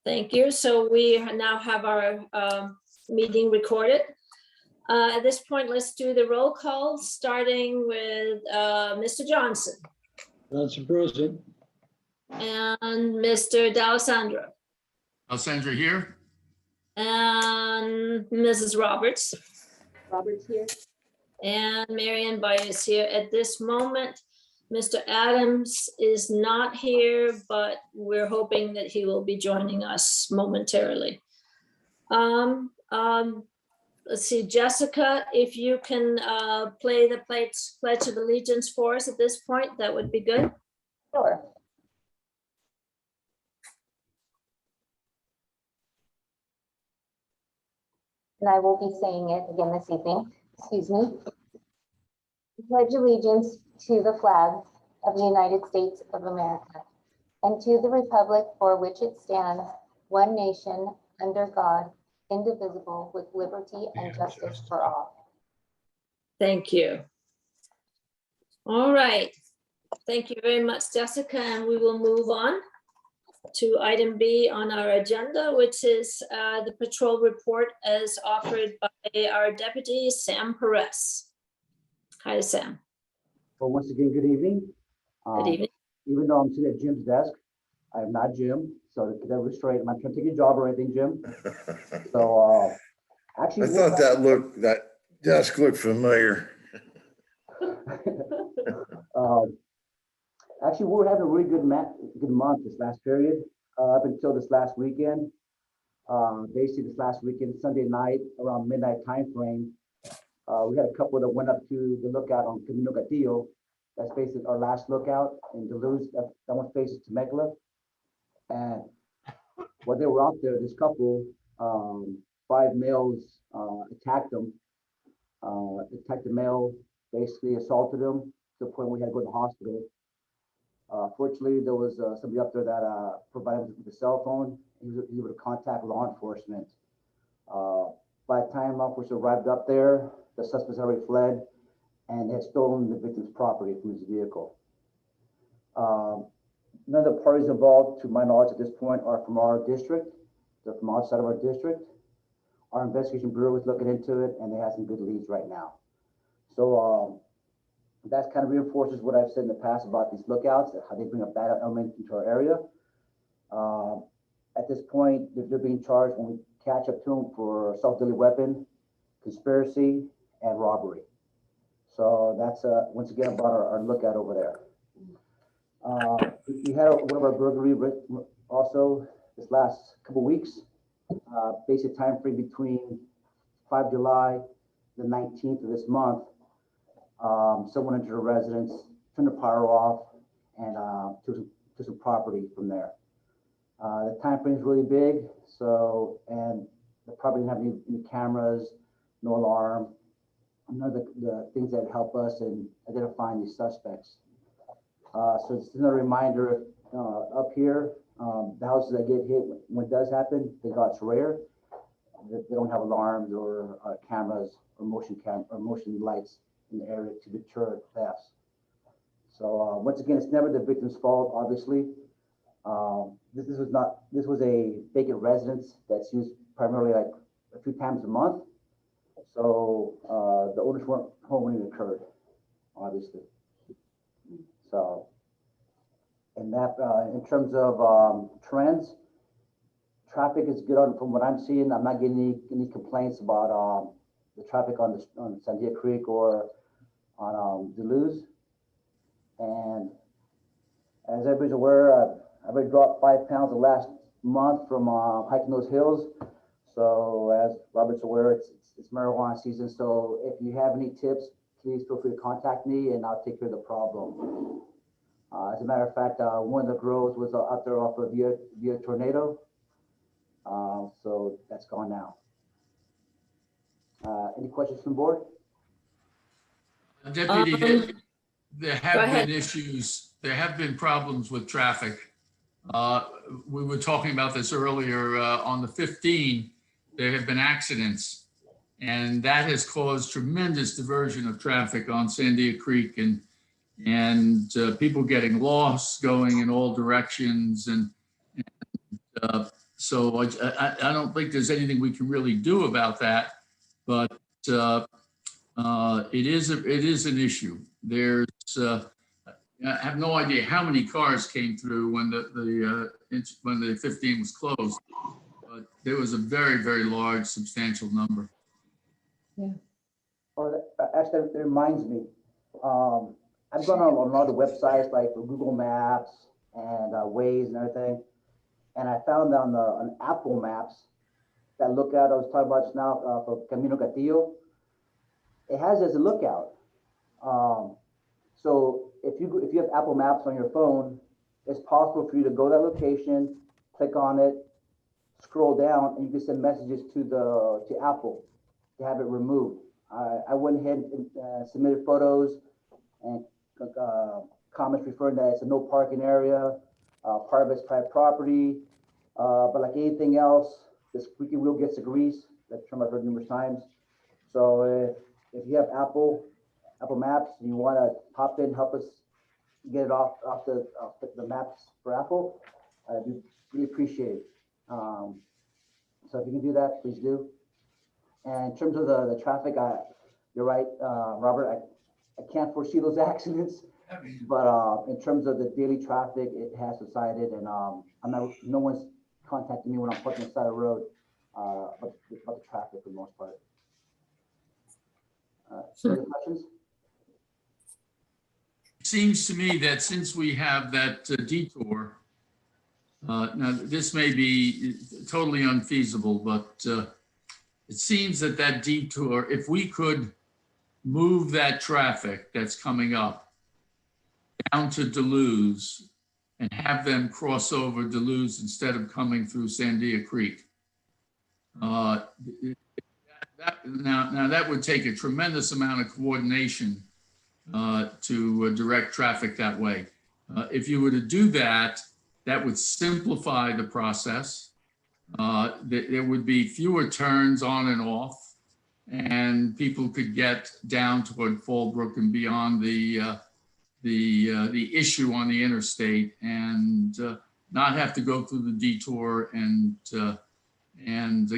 Thank you. So we now have our meeting recorded. At this point, let's do the roll call, starting with Mr. Johnson Johnson present. and Mr. D'Alessandro Alessandra here. and Mrs. Roberts Roberts here. and Marianne Byers here. At this moment, Mr. Adams is not here, but we're hoping that he will be joining us momentarily. Let's see, Jessica, if you can play the Pledge of Allegiance for us at this point, that would be good. Sure. And I will be saying it again this evening. Excuse me. I pledge allegiance to the flag of the United States of America and to the republic for which it stands, one nation, under God, indivisible, with liberty and justice for all. Thank you. All right. Thank you very much, Jessica, and we will move on to item B on our agenda, which is the patrol report as offered by our deputy, Sam Perez. Hi, Sam. Well, once again, good evening. Good evening. Even though I'm sitting at Jim's desk, I am not Jim, so to get that straight, I'm not trying to take your job or anything, Jim. So, actually. I thought that desk looked familiar. Actually, we were having a really good month this last period, up until this last weekend. Basically, this last weekend, Sunday night, around midnight time frame, we had a couple that went up to the lookout on Camino Gatillo. That's basically our last lookout in Duluth. That one faces Temecula. And while they were out there, this couple, 5 males attacked them. Attacked the male, basically assaulted him to the point where he had to go to the hospital. Fortunately, there was somebody up there that provided him with a cell phone. He was able to contact law enforcement. By the time law enforcement arrived up there, the suspects already fled and had stolen the victim's property from his vehicle. None of the parties involved, to my knowledge at this point, are from our district. They're from outside of our district. Our investigation bureau is looking into it, and they have some good leads right now. So that kind of reinforces what I've said in the past about these lookouts, how they bring a bad element into our area. At this point, they're being charged when we catch up to them for assault-deadly weapon, conspiracy, and robbery. So that's once again about our lookout over there. We had one of our burglary also this last couple of weeks. Basic time frame between 5 July, the 19th of this month. Someone entered a residence, turned the power off, and took some property from there. The time frame is really big, so, and the property didn't have any cameras, no alarm, none of the things that help us in identifying these suspects. So it's another reminder up here, the houses that get hit when it does happen, it's rare. They don't have alarms or cameras or motion lights in the area to deter thefts. So once again, it's never the victim's fault, obviously. This was a vacant residence that's used primarily like a few times a month. So the owners weren't home when it occurred, obviously. So, and that in terms of trends, traffic is good from what I'm seeing. I'm not getting any complaints about the traffic on Sandia Creek or on Duluth. And as everybody's aware, I've already dropped 5 pounds the last month from hiking those hills. So as Robert's aware, it's marijuana season. So if you have any tips, please feel free to contact me and I'll take care of the problem. As a matter of fact, one of the girls was out there off of Via Tornado. So that's gone now. Any questions from the board? Deputy, there go have ahead. been issues, there have been problems with traffic. We were talking about this earlier. On the 15th, there have been accidents, and that has caused tremendous diversion of traffic on Sandia Creek and people getting lost, going in all directions. And So I don't think there's anything we can really do about that, but it is an issue. There's, I have no idea how many cars came through when the 15 was closed, but there was a very, very large, substantial number. Oh, actually, that reminds me. I've gone on a lot of websites like Google Maps and Waze and everything. And I found on Apple Maps that lookout I was talking about just now for Camino Castillo. It has as a lookout. So if you have Apple Maps on your phone, it's possible for you to go to that location, click on it, scroll down, and you can send messages to Apple to have it removed. I went ahead and submitted photos and comments referring that it's a no parking area, part of it's private property, but like anything else, the squeaky wheel gets the grease. That term I've heard numerous times. So if you have Apple Maps and you want to pop in, help us get it off the maps for Apple, we really appreciate it. So if you can do that, please do. And in terms of the traffic, you're right, Robert, I can't foresee those accidents, but in terms of the daily traffic, it has subsided, and no one's contacting me when I'm parking on the side of the road about the traffic for the most part. Any other questions? It seems to me that since we have that detour, now this may be totally unfeasible, but it seems that detour, if we could move that traffic that's coming up down to Deleuze and have them cross over Deleuze instead of coming through Sandia Creek. Now that would take a tremendous amount of coordination to direct traffic that way. If you were to do that, that would simplify the process. There would be fewer turns on and off, and people could get down toward Fallbrook and beyond the issue on the interstate, and not have to go through the detour and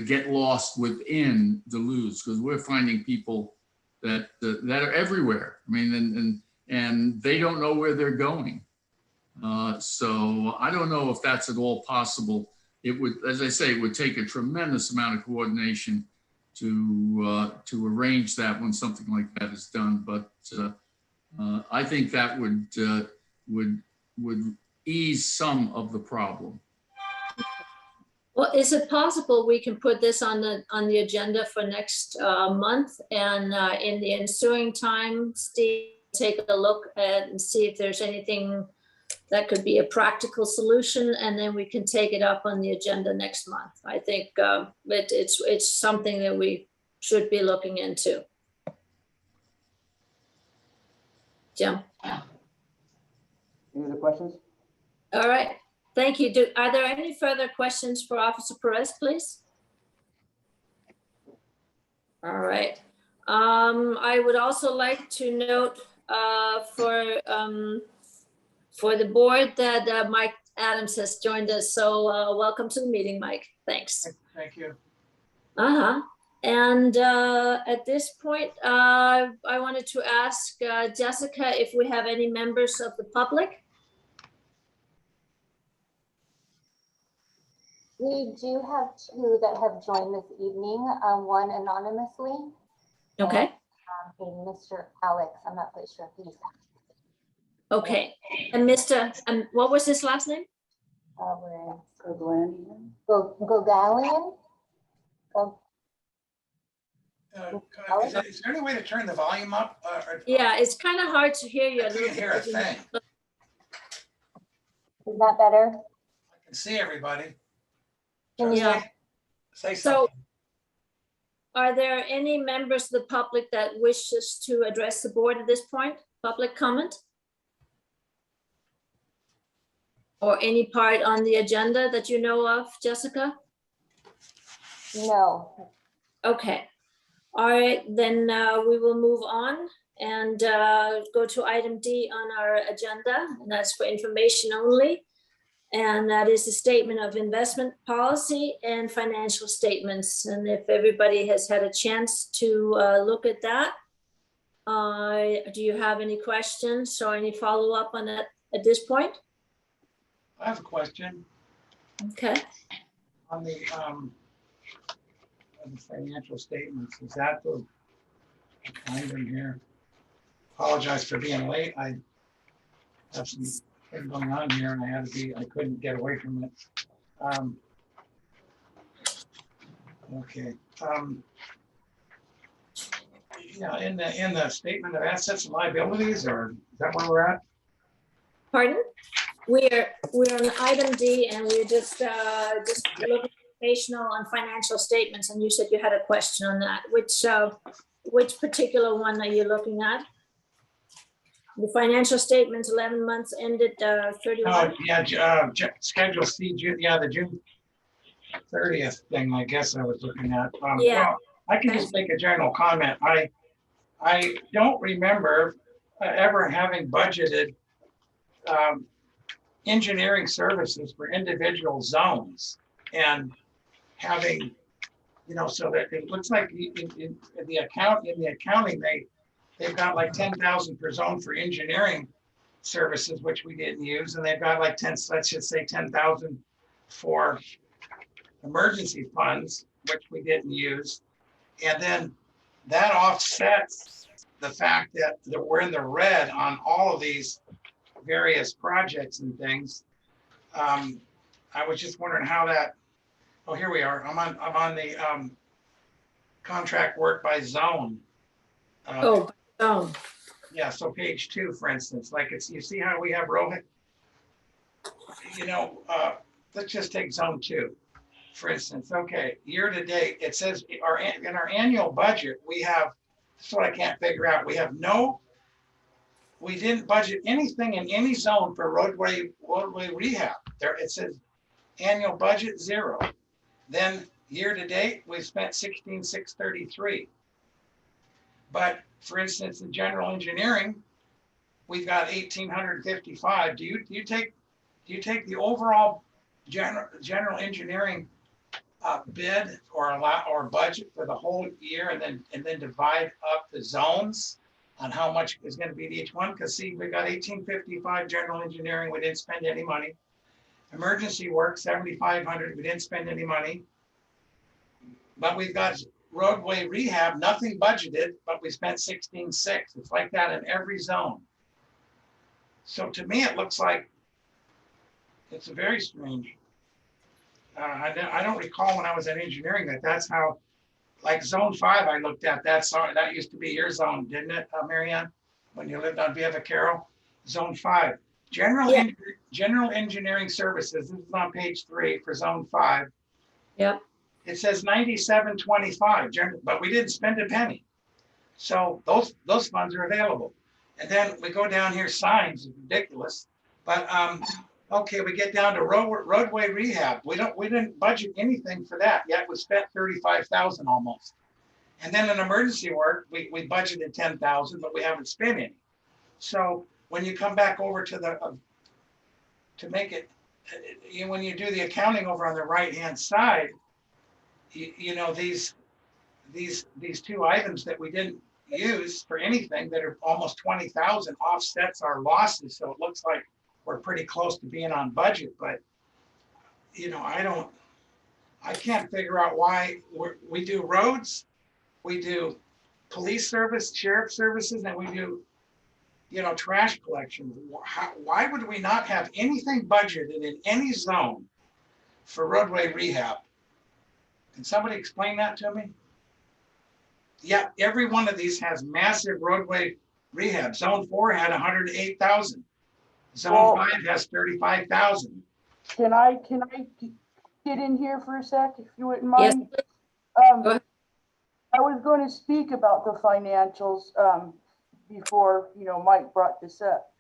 get lost within Deleuze, because we're finding people that are everywhere. I mean, and they don't know where they're going. So I don't know if that's at all possible. It would, as I say, it would take a tremendous amount of coordination to arrange that when something like that is done. But I think that would ease some of the problem. Well, is it possible we can put this on the agenda for next month, and in the ensuing time, Steve, take a look at and see if there's anything that could be a practical solution, and then we can take it up on the agenda next month. I think it's something that we should be looking into. Jim. Any other questions? All right, thank you. Are there any further questions for Officer Perez, please? All right. I would also like to note for the board that Mike Adams has joined us. So welcome to the meeting, Mike. Thanks. Thank you. And at this point, I wanted to ask Jessica if we have any members of the public. We do have two that have joined this evening, one anonymously. Okay. And Mr. Alex, I'm not quite sure if he's. Okay. And Mr. What was his last name? Gogalian. Is there any way to turn the volume up? Yeah, it's kind of hard to hear you. I can't hear a thing. Is that better? I can see everybody. Can you Yeah. Say So something. are there any members of the public that wishes to address the board at this point? Public comment? Or any part on the agenda that you know of, Jessica? No. Okay. All right, then we will move on and go to item D on our agenda, and that's for information only. And that is the statement of investment policy and financial statements. And if everybody has had a chance to look at that, do you have any questions or any follow-up on that at this point? I have a question Okay. on the financial statements. Is that the, I'm in here. Apologize for being late. I have some thing going on here and I couldn't get away from it. Okay. Yeah, in the statement of assets and liabilities, or is that where we're at? Pardon? We're on item D and we're just looking informational on financial statements. And you said you had a question on that. Which particular one are you looking at? The financial statements, 11 months ended 31. Oh, yeah, Schedule C, the June 30th thing, I guess I was looking at. Yeah. Well, I can just make a general comment. I don't remember ever having budgeted engineering services for individual zones and having, so that it looks like in the accounting, they've got like 10,000 per zone for engineering services, which we didn't use. And they've got like 10, let's just say 10,000 for emergency funds, which we didn't use. And then that offsets the fact that we're in the red on all of these various projects and things. I was just wondering how that, oh, here we are. I'm on the contract work by zone. Yeah, so page 2, for instance, like you see how we have Rohit? Let's just take zone 2, for instance. Okay, year to date, it says in our annual budget, we have, that's what I can't figure out. We didn't budget anything in any zone for roadway rehab. There it says annual budget 0. Then year to date, we spent 16,633. But for instance, in general engineering, we've got 1,855. Do you take the overall general engineering bid or budget for the whole year and then divide up the zones on how much is going to be to each one? Because see, we got 1,855 general engineering. We didn't spend any money. Emergency work 7,500. We didn't spend any money. But we've got roadway rehab, nothing budgeted, but we spent 16,600. It's like that in every zone. So to me, it looks like it's a very strange. I don't recall when I was in engineering that's how, like zone 5 I looked at, that used to be your zone, didn't it, Marianne? When you lived on Via Vaquero? Zone 5. General engineering services, this is on page 3 for zone 5. Yep. It says 9725, but we didn't spend a penny. So those funds are available. And then we go down here, signs, it's ridiculous. But okay, we get down to roadway rehab. We didn't budget anything for that, yet we spent 35,000 almost. And then in emergency work, we budgeted 10,000, but we haven't spent any. So when you come back over to the to make it, when you do the accounting over on the right-hand side, these 2 items that we didn't use for anything that are almost 20,000 offsets our losses. So it looks like we're pretty close to being on budget, but I can't figure out why we do roads, we do police service, sheriff services, and we do, trash collection. Why would we not have anything budgeted in any zone for roadway rehab? Can somebody explain that to me? Yeah, every one of these has massive roadway rehab. Zone 4 had 108,000. Zone 5 has 35,000. Can I get in here for a sec, if you wouldn't Yes. mind? Go ahead. I was going to speak about the financials before, Mike brought this up.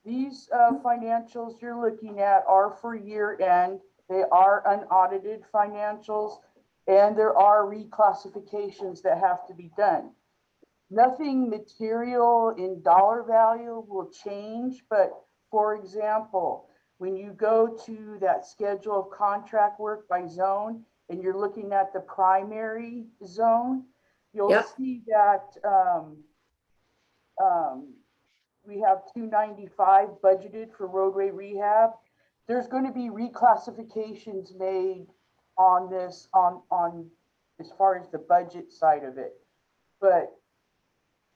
These financials you're looking at are for year end. They are unaudited financials, and there are reclassifications that have to be done. Nothing material in dollar value will change, but for example, when you go to that schedule of contract work by zone and you're looking at the primary zone, you'll Yep. see that we have 295 budgeted for roadway rehab. There's going to be reclassifications made on this, on as far as the budget side of it. But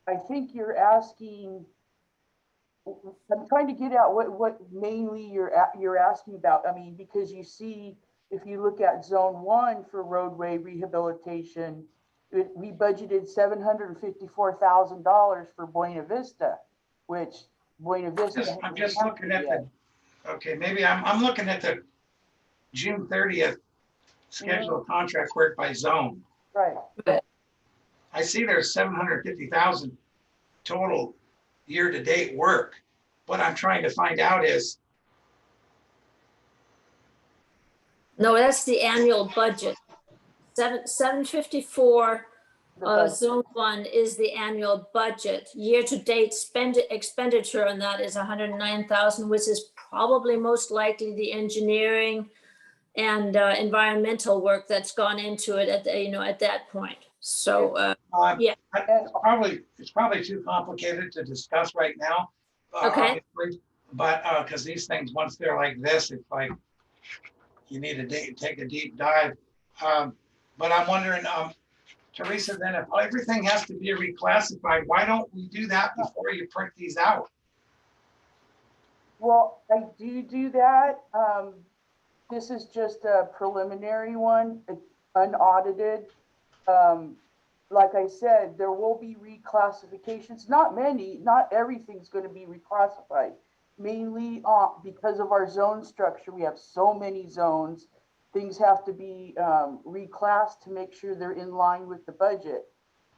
I think you're asking, I'm trying to get out what mainly you're asking about. I mean, because you see, if you look at zone 1 for roadway rehabilitation, we budgeted $754,000 for Buena Vista, which Buena Vista. I'm just looking at the, okay, maybe I'm looking at the June 30th schedule of contract work by zone. Right. I see there's 750,000 total year-to-date work. What I'm trying to find out is, No, that's the annual budget. 754, zone 1 is the annual budget. Year-to-date expenditure on that is 109,000, which is probably most likely the engineering and environmental work that's gone into it at at that point. So yeah. It's probably too complicated to discuss right now. Okay. Obviously, but because these things, once they're like this, it's like you need to take a deep dive. But I'm wondering, Teresa, then if everything has to be reclassified, why don't we do that before you print these out? Well, I do that. This is just a preliminary one, it's unaudited. Like I said, there will be reclassifications, not many, not everything's going to be reclassified. Mainly because of our zone structure, we have so many zones, things have to be reclassed to make sure they're in line with the budget.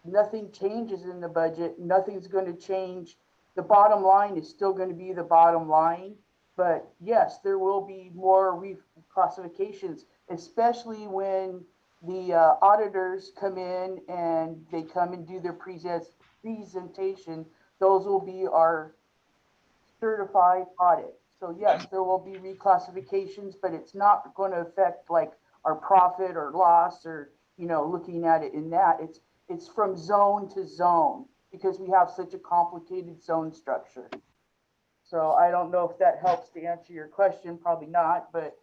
Nothing changes in the budget, nothing's going to change. The bottom line is still going to be the bottom line, but yes, there will be more reclassifications, especially when the auditors come in and they come and do their presentation. Those will be our certified audit. So yes, there will be reclassifications, but it's not going to affect like our profit or loss or, looking at it in that. It's from zone to zone because we have such a complicated zone structure. So I don't know if that helps to answer your question, probably not, but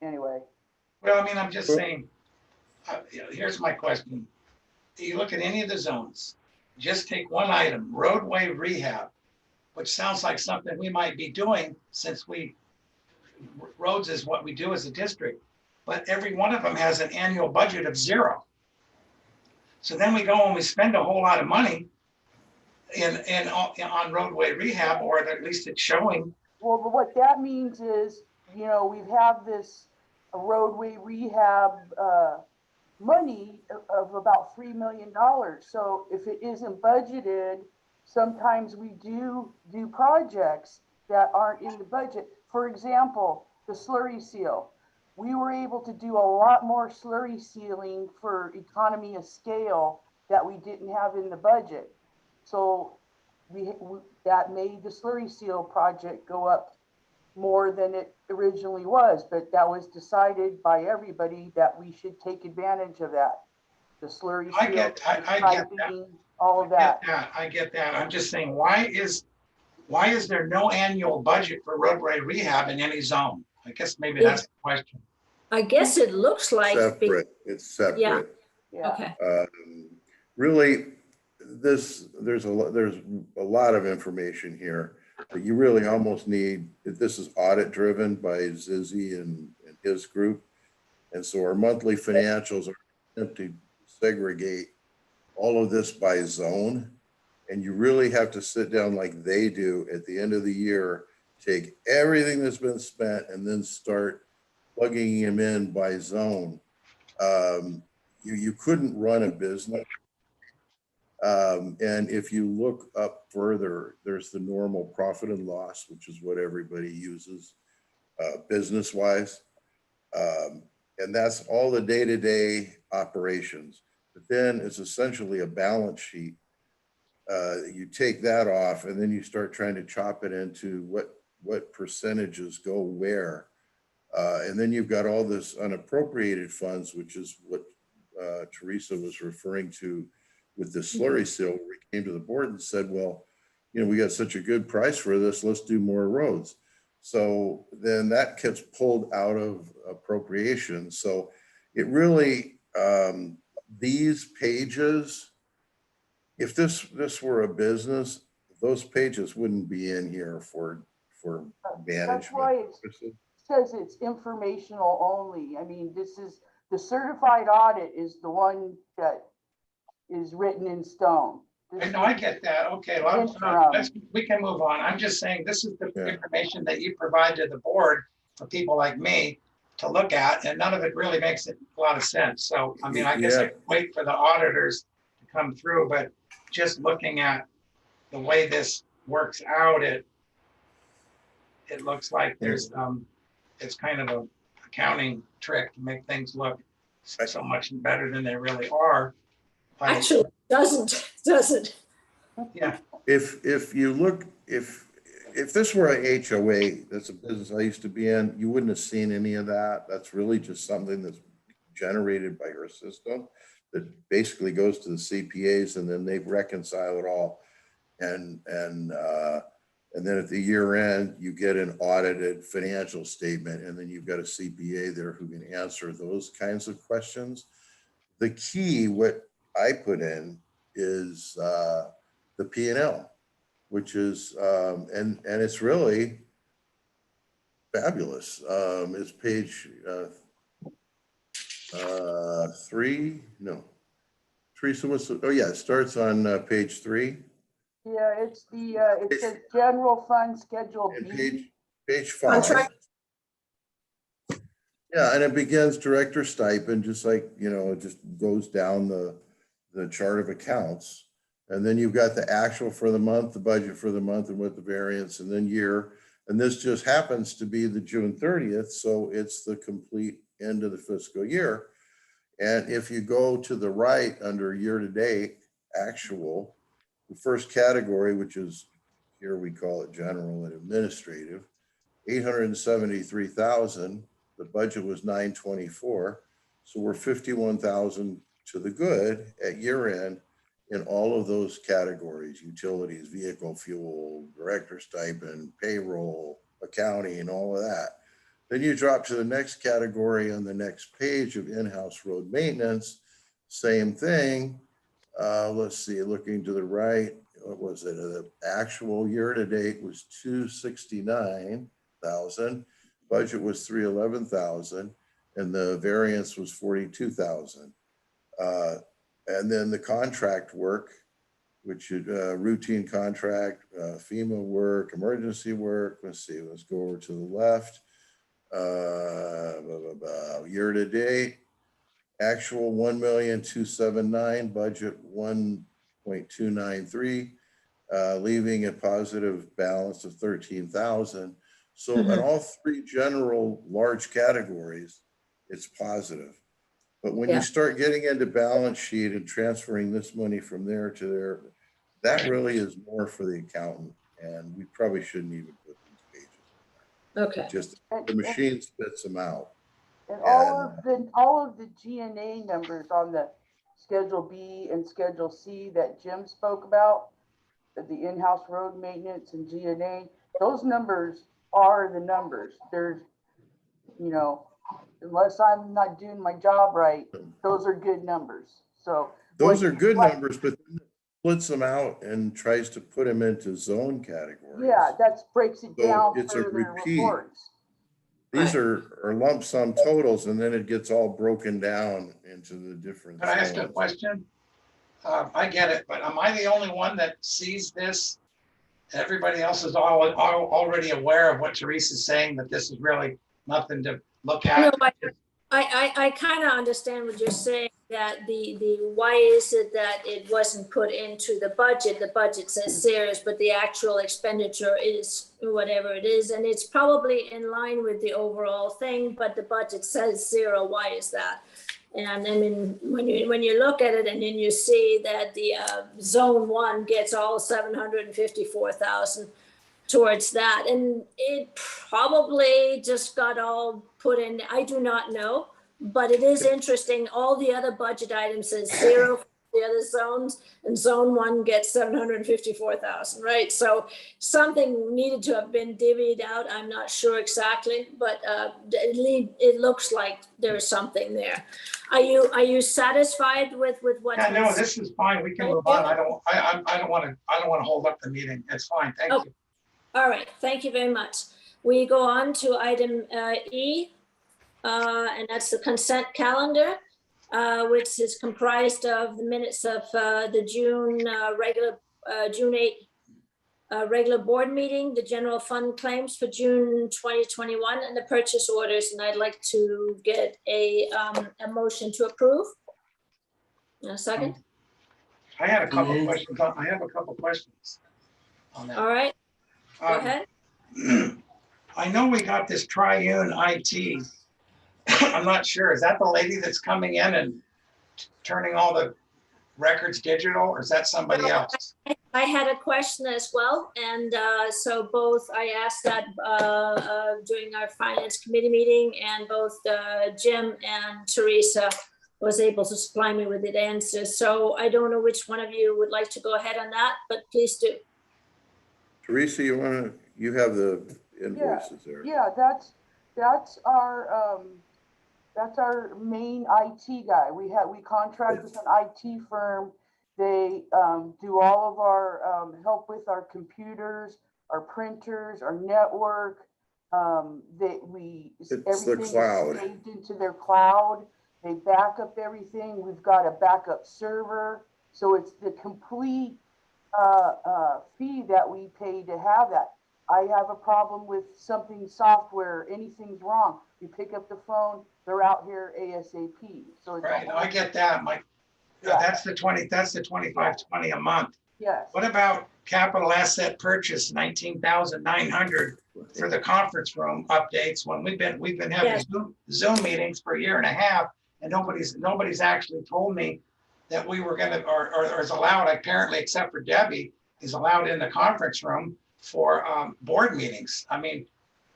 anyway. Well, I mean, I'm just saying, here's my question. Do you look at any of the zones? Just take one item, roadway rehab, which sounds like something we might be doing since roads is what we do as a district, but every one of them has an annual budget of 0. So then we go and we spend a whole lot of money on roadway rehab, or at least it's showing. Well, but what that means is, we have this roadway rehab money of about $3 million. So if it isn't budgeted, sometimes we do projects that aren't in the budget. For example, the slurry seal. We were able to do a lot more slurry sealing for economy of scale that we didn't have in the budget. So that made the slurry seal project go up more than it originally was, but that was decided by everybody that we should take advantage of that. The slurry seal, I get that. all of that. I get that. I'm just saying, why is there no annual budget for roadway rehab in any zone? I guess maybe that's the question. I guess it looks like. Separate, it's separate. Yeah. Okay. Really, there's a lot of information here, but you really almost need, this is audit driven by Zizzy and his group. And so our monthly financials are meant to segregate all of this by zone. And you really have to sit down like they do at the end of the year, take everything that's been spent and then start plugging them in by zone. You couldn't run a business. And if you look up further, there's the normal profit and loss, which is what everybody uses business-wise. And that's all the day-to-day operations. But then it's essentially a balance sheet. You take that off and then you start trying to chop it into what percentages go where. And then you've got all this unappropriated funds, which is what Teresa was referring to with the slurry seal. We came to the board and said, well, you know, we got such a good price for this, let's do more roads. So then that gets pulled out of appropriation. So it really, these pages, if this were a business, those pages wouldn't be in here for That's why management it purposes. says it's informational only. I mean, this is, the certified audit is the one that is written in stone. I know, I get that. Okay, well, we can move on. I'm just saying, this is the Yeah. information that you provide to the board for people like me to look at, and none of it really makes a lot of sense. So, I mean, I guess I can wait for the auditors to come through, but just looking at the way this works out, it looks like there's, it's kind of a accounting trick to make things look so much better than they really are. Actually, doesn't. Yeah, If you look, if this were a HOA, that's a business I used to be in, you wouldn't have seen any of that. That's really just something that's generated by your system that basically goes to the CPAs, and then they reconcile it all. And then at the year end, you get an audited financial statement, and then you've got a CPA there who can answer those kinds of questions. The key, what I put in, is the P&L, which is, and it's really fabulous. It's page 3, no. Teresa, oh yeah, it starts on page 3. Yeah, it's the, it says general fund schedule And B. page 5. Yeah, and it begins director stipend, just like, you know, it just goes down the chart of accounts. And then you've got the actual for the month, the budget for the month, and what the variance, and then year. And this just happens to be the June 30th, so it's the complete end of the fiscal year. And if you go to the right under year-to-date actual, the first category, which is here we call it general and administrative, 873,000. The budget was 924, so we're 51,000 to the good at year end in all of those categories: utilities, vehicle fuel, director stipend, payroll, accounting, and all of that. Then you drop to the next category on the next page of in-house road maintenance. Same thing. Let's see, looking to the right, what was it? The actual year to date was 269,000. Budget was 311,000, and the variance was 42,000. And then the contract work, which is routine contract, FEMA work, emergency work. Let's see, let's go over to the left. Year to date, actual 1,279,000, budget 1.293, leaving a positive balance of 13,000. So in all three general large categories, it's positive. But when you start getting into balance sheet and transferring this money from there to there, that really is more for the accountant. And we probably shouldn't even put these pages in there. Okay. Just the machine spits them out. And all of the G&A numbers on the Schedule B and Schedule C that Jim spoke about, the in-house road maintenance and G&A, those numbers are the numbers. There's, you know, unless I'm not doing my job right, those are good numbers. So those are good numbers, but then it splits them out and tries to put them into zone categories. yeah, that breaks it So down it's a for their repeat. reports. These are lump sum totals, and then it gets all broken down into the different. Can I ask a zones. question? I get it, but am I the only one that sees this? Everybody else is all already aware of what Teresa's saying, that this is really nothing to look No, at. I kind of understand what you're saying, that the why is it that it wasn't put into the budget? The budget says serious, but the actual expenditure is whatever it is, and it's probably in line with the overall thing, but the budget says 0. Why is that? And I mean, when you look at it and then you see that the zone 1 gets all 754,000, towards that. And it probably just got all put in, I do not know, but it is interesting. All the other budget items is zero for the other zones, and zone one gets 754,000, right? So something needed to have been divvied out. I'm not sure exactly, but it looks like there's something there. Are you satisfied with what? Yeah, no, was- this is fine. We can move on. I don't want to hold up the meeting. It's fine. Thank Oh. you. All right, thank you very much. We go on to item E, and that's the consent calendar, which is comprised of the minutes of the June June 8 regular board meeting, the general fund claims for June 2021, and the purchase orders. And I'd like to get a motion to approve. A second. I had a couple Moved. questions. I have a couple questions on that. All right, go ahead. I know we got this Triune IT. I'm not sure. Is that the lady that's coming in and turning all the records digital, or is that somebody else? I had a question as well, and so both, I asked that during our finance committee meeting, and both Jim and Teresa was able to supply me with the answers. So I don't know which one of you would like to go ahead on that, but please do. Teresa, you have the invoices there. Yeah, that's our main IT guy. We contract with an IT firm. They do all of our help with our computers, our printers, our network. It's the everything is cloud. saved into their cloud. They back up everything. We've got a backup server. So it's the complete fee that we pay to have that. I have a problem with something software, anything's wrong. We pick up the phone, they're out here ASAP. So it's Right, no, I get that, Mike. Yeah. That's the 2520 a month. Yes. What about capital asset purchase, 19,900 for the conference room updates, when we've been having Yes. Zoom meetings for a year and a half, and nobody's actually told me that we were gonna, or is allowed, apparently, except for Debbie, is allowed in the conference room for board meetings. I mean,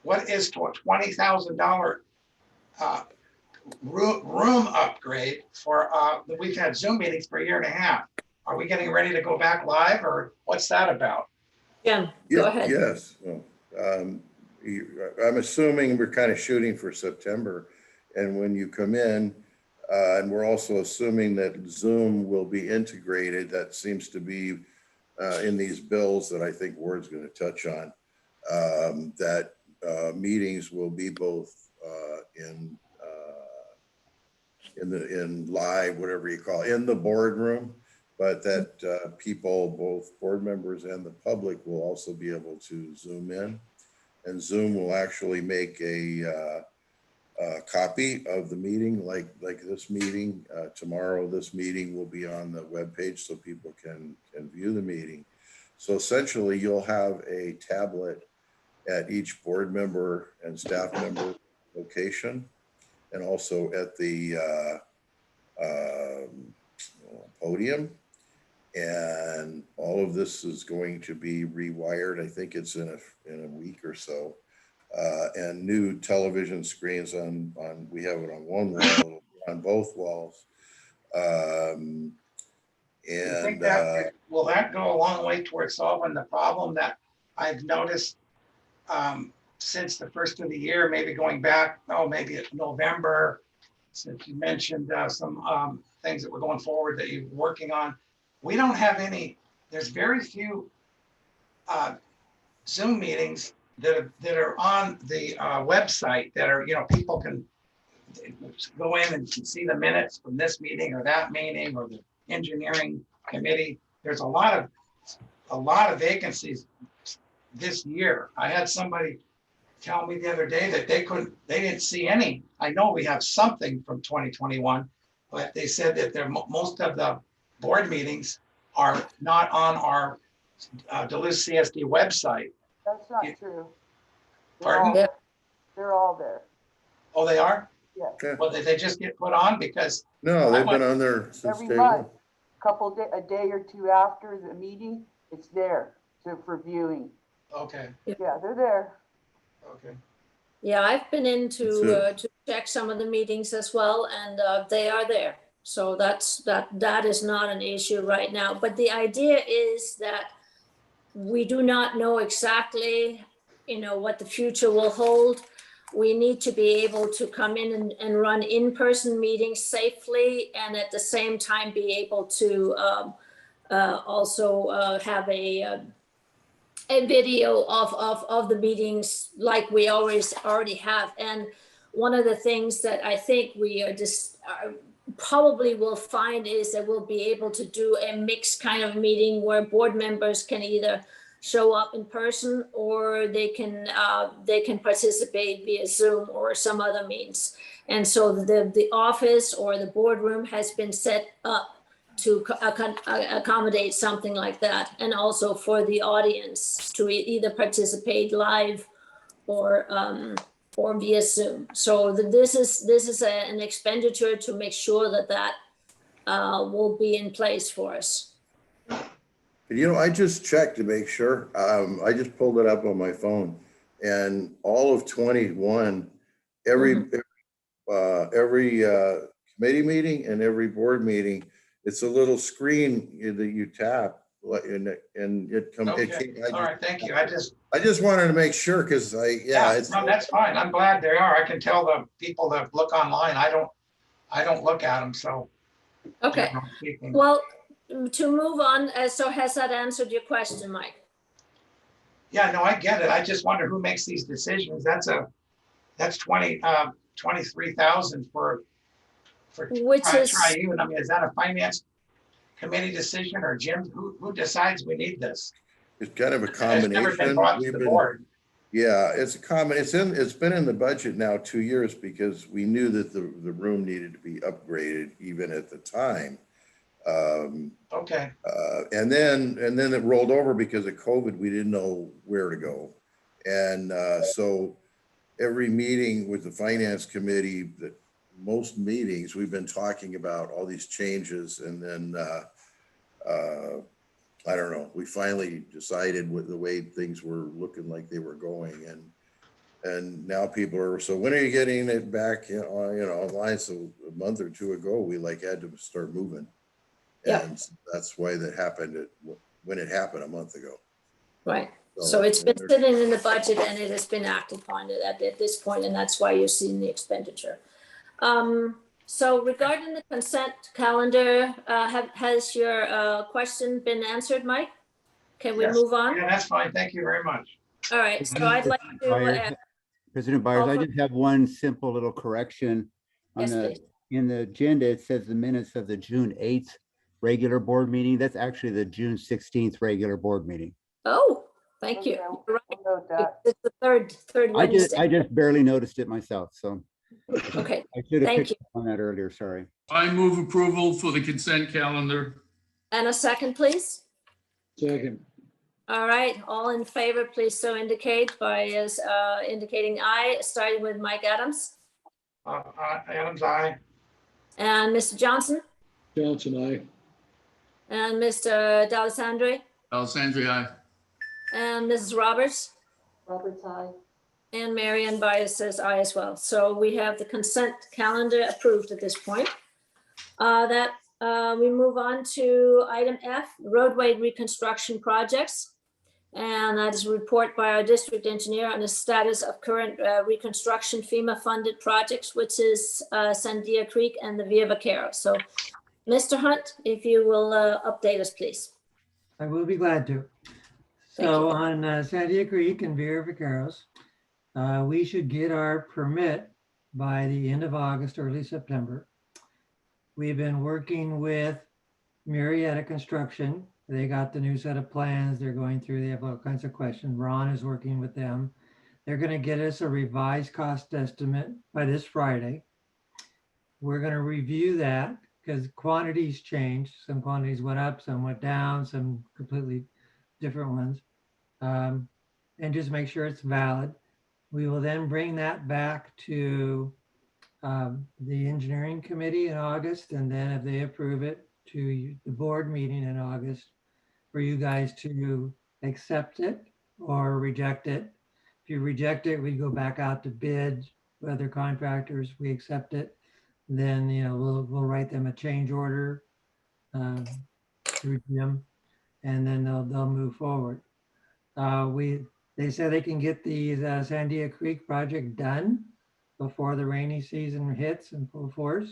what is $20,000 room upgrade for, we've had Zoom meetings for a year and a half. Are we getting ready to go back live, or what's that about? Jim, go ahead. Yes. Well, I'm assuming we're kind of shooting for September. And when you come in, and we're also assuming that Zoom will be integrated, that seems to be in these bills that I think Ward's going to touch on, that meetings will be both in live, whatever you call it, in the boardroom, but that people, both board members and the public, will also be able to Zoom in. And Zoom will actually make a copy of the meeting, like this meeting. Tomorrow, this meeting will be on the webpage so people can view the meeting. So essentially, you'll have a tablet at each board member and staff member location, and also at the podium. And all of this is going to be rewired. I think it's in a week or so. And new television screens we have it on one wall, on both walls. You think that, will that go a long way towards solving the problem that I've noticed since the first of the year, maybe going back, maybe it's November, since you mentioned some things that were going forward that you're working on. We don't have there's very few Zoom meetings that are on the website that are, people can go in and see the minutes from this meeting or that meeting or the engineering committee. There's a lot of vacancies this year. I had somebody tell me the other day that they didn't see any. I know we have something from 2021, but they said that most of the board meetings are not on our Duluth CSD website. That's not true. Pardon? They're all there. Oh, they are? Yeah. Okay. Well, did they just get put on? Because No, they've been on there since Every day one. month, a day or two after the meeting, it's there for viewing. Okay, Yeah, they're there. okay. Yeah, I've been in That's it. to check some of the meetings as well, and they are there. So that is not an issue right now. But the idea is that we do not know exactly, what the future will hold. We need to be able to come in and run in-person meetings safely, and at the same time be able to also have a video of the meetings like we already have. And one of the things that I think we are just probably will find is that we'll be able to do a mixed kind of meeting where board members can either show up in person or they can participate via Zoom or some other means. And so the office or the boardroom has been set up to accommodate something like that, and also for the audience to either participate live or via Zoom. So this is an expenditure to make sure that will be in place for us. I just checked to make sure. I just pulled it up on my phone, and all of 21, every committee meeting and every board meeting, it's a little screen that you tap, and it comes. Okay, all right, thank you. I just wanted to make sure because it's. No, that's fine. I'm glad they are. I can tell the people that look online, I don't look at them, so. Okay, generally speaking. well, to move on, so has that answered your question, Mike? Yeah, no, I get it. I just wonder who makes these decisions. That's 23,000 for Which is, Tri-Union. I mean, is that a finance committee decision, or Jim? Who decides we need this? It's kind of a It's never been combination. brought to the board. Yeah, it's been in the budget now 2 years because we knew that the room needed to be upgraded even at the time. Okay, And then it rolled over because of COVID. We didn't know where to go. And so every meeting with the finance committee, most meetings, we've been talking about all these changes. And then I don't know, we finally decided with the way things were looking like they were going. And now people are, so when are you getting it back online? So a month or two ago, we had to start moving. Yeah. And that's why that happened when it happened a month ago. right. So it's been sitting in the budget and it has been acted upon at this point, and that's why you're seeing the expenditure. So regarding the consent calendar, has your question been answered, Mike? Can we Yes. move on? Yeah, that's fine. Thank you very much. All right, so I'd like to, President Byers, I Offer- just have one simple little correction. yes, please. In the agenda, it says the minutes of the June 8th regular board meeting. That's actually the June 16th regular board meeting. Oh, thank you. Okay, You're we'll note that. It's the third I Wednesday. just barely noticed it myself, so Okay, I should have Thank picked up on that earlier, sorry. I move approval for the consent calendar. and a second, please. Second. All right, all in favor, please so indicate by indicating aye, starting with Mike Adams Adams, aye. and Mr. Johnson Johnson, aye. and Mr. D'Alessandro Alessandri, aye. and Mrs. Roberts. Robert's eye. And Marianne Byers says aye as well. So we have the consent calendar approved at this point. We move on to item F, roadway reconstruction projects. And that is a report by our district engineer on the status of current reconstruction FEMA funded projects, which is Sandia Creek and the Via Vaquero. So Mr. Hunt, if you will update us, please. I will be glad to. Thank So you. on Sandia Creek and Via Vaqueros, we should get our permit by the end of August, early September. We've been working with Marietta Construction. They got the new set of plans they're going through. They have all kinds of questions. Ron is working with them. They're going to get us a revised cost estimate by this Friday. We're going to review that because quantities changed. Some quantities went up, some went down, some completely different ones. And just make sure it's valid. We will then bring that back to the engineering committee in August, and then if they approve it, to the board meeting in August for you guys to accept it or reject it. If you reject it, we go back out to bid with other contractors. We accept it. Then, we'll write them a change order through Jim, and then they'll move forward. They said they can get the Sandia Creek project done before the rainy season hits in full force.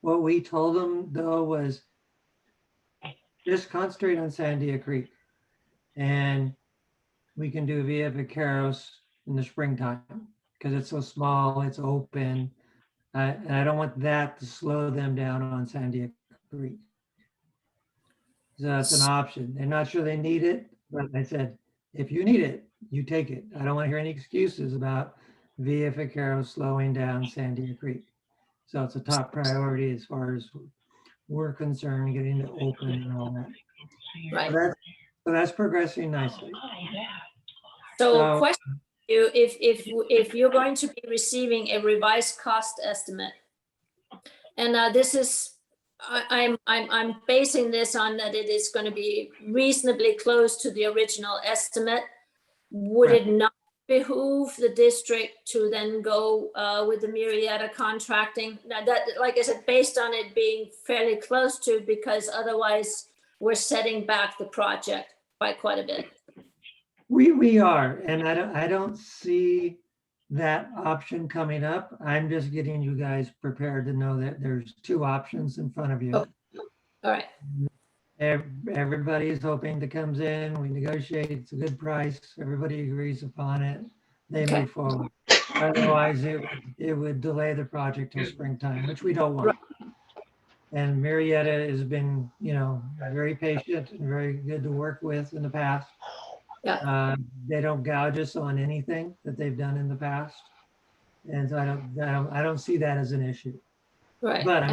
What we told them though was just concentrate on Sandia Creek, and we can do Via Vaqueros in the springtime because it's so small, it's open. And I don't want that to slow them down on Sandia Creek. So that's an option. They're not sure they need it, but I said, if you need it, you take it. I don't want to hear any excuses about Via Vaqueros slowing down Sandia Creek. So it's a top priority as far as we're concerned, getting it open and all that. Right. So that's progressing nicely. So question to you, if you're going to be receiving a revised cost estimate, and this is, I'm basing this on that it is going to be reasonably close to the original estimate. Would it not behoove the district to then go with the Murrieta Contracting? Now that, like I said, based on it being fairly close to, because otherwise we're setting back the project by quite a bit. We are, and I don't see that option coming up. I'm just getting you guys prepared to know that there's two options in front of you. Okay. All right. Everybody's hoping that comes in, we negotiate, it's a good price, everybody agrees upon it, they Okay. move forward. Otherwise, it would delay the project till springtime, which we don't want. And Murrieta has been, very patient and very good to work with in the past. Yeah. They don't gouge us on anything that they've done in the past. And so I don't see that as an issue. Right. But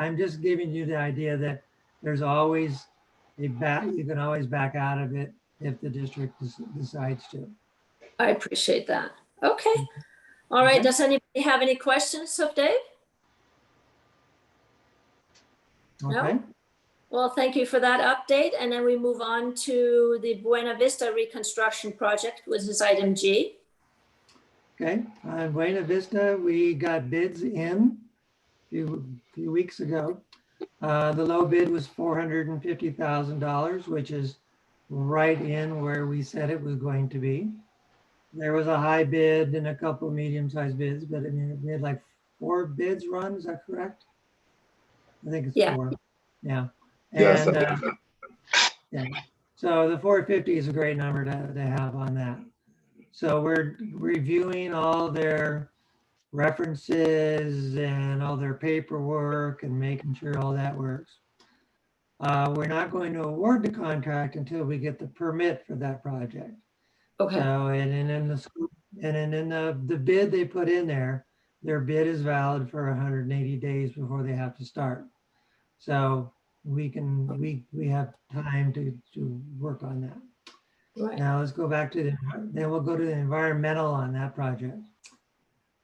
I'm just giving you the idea that there's always you can always back out of it if the district decides to. I appreciate that. Okay. All right. Okay. Does anybody have any questions of Dave? No? Okay. Well, thank you for that update. And then we move on to the Buena Vista reconstruction project, which is item G. Okay. On Buena Vista, we got bids in a few weeks ago. The low bid was $450,000, which is right in where we said it was going to be. There was a high bid and a couple of medium-sized bids, but I mean, we had like 4 bids run, is that correct? I think it's 4. Yeah. Yes. And, yeah. So the 450 is a great number to have on that. So we're reviewing all their references and all their paperwork and making sure all that works. We're not going to award the contract until we get the permit for that project. Okay. So, and in the bid they put in there, their bid is valid for 180 days before they have to start. So we have time to work on that. Right. Now let's go back to then we'll go to the environmental on that project.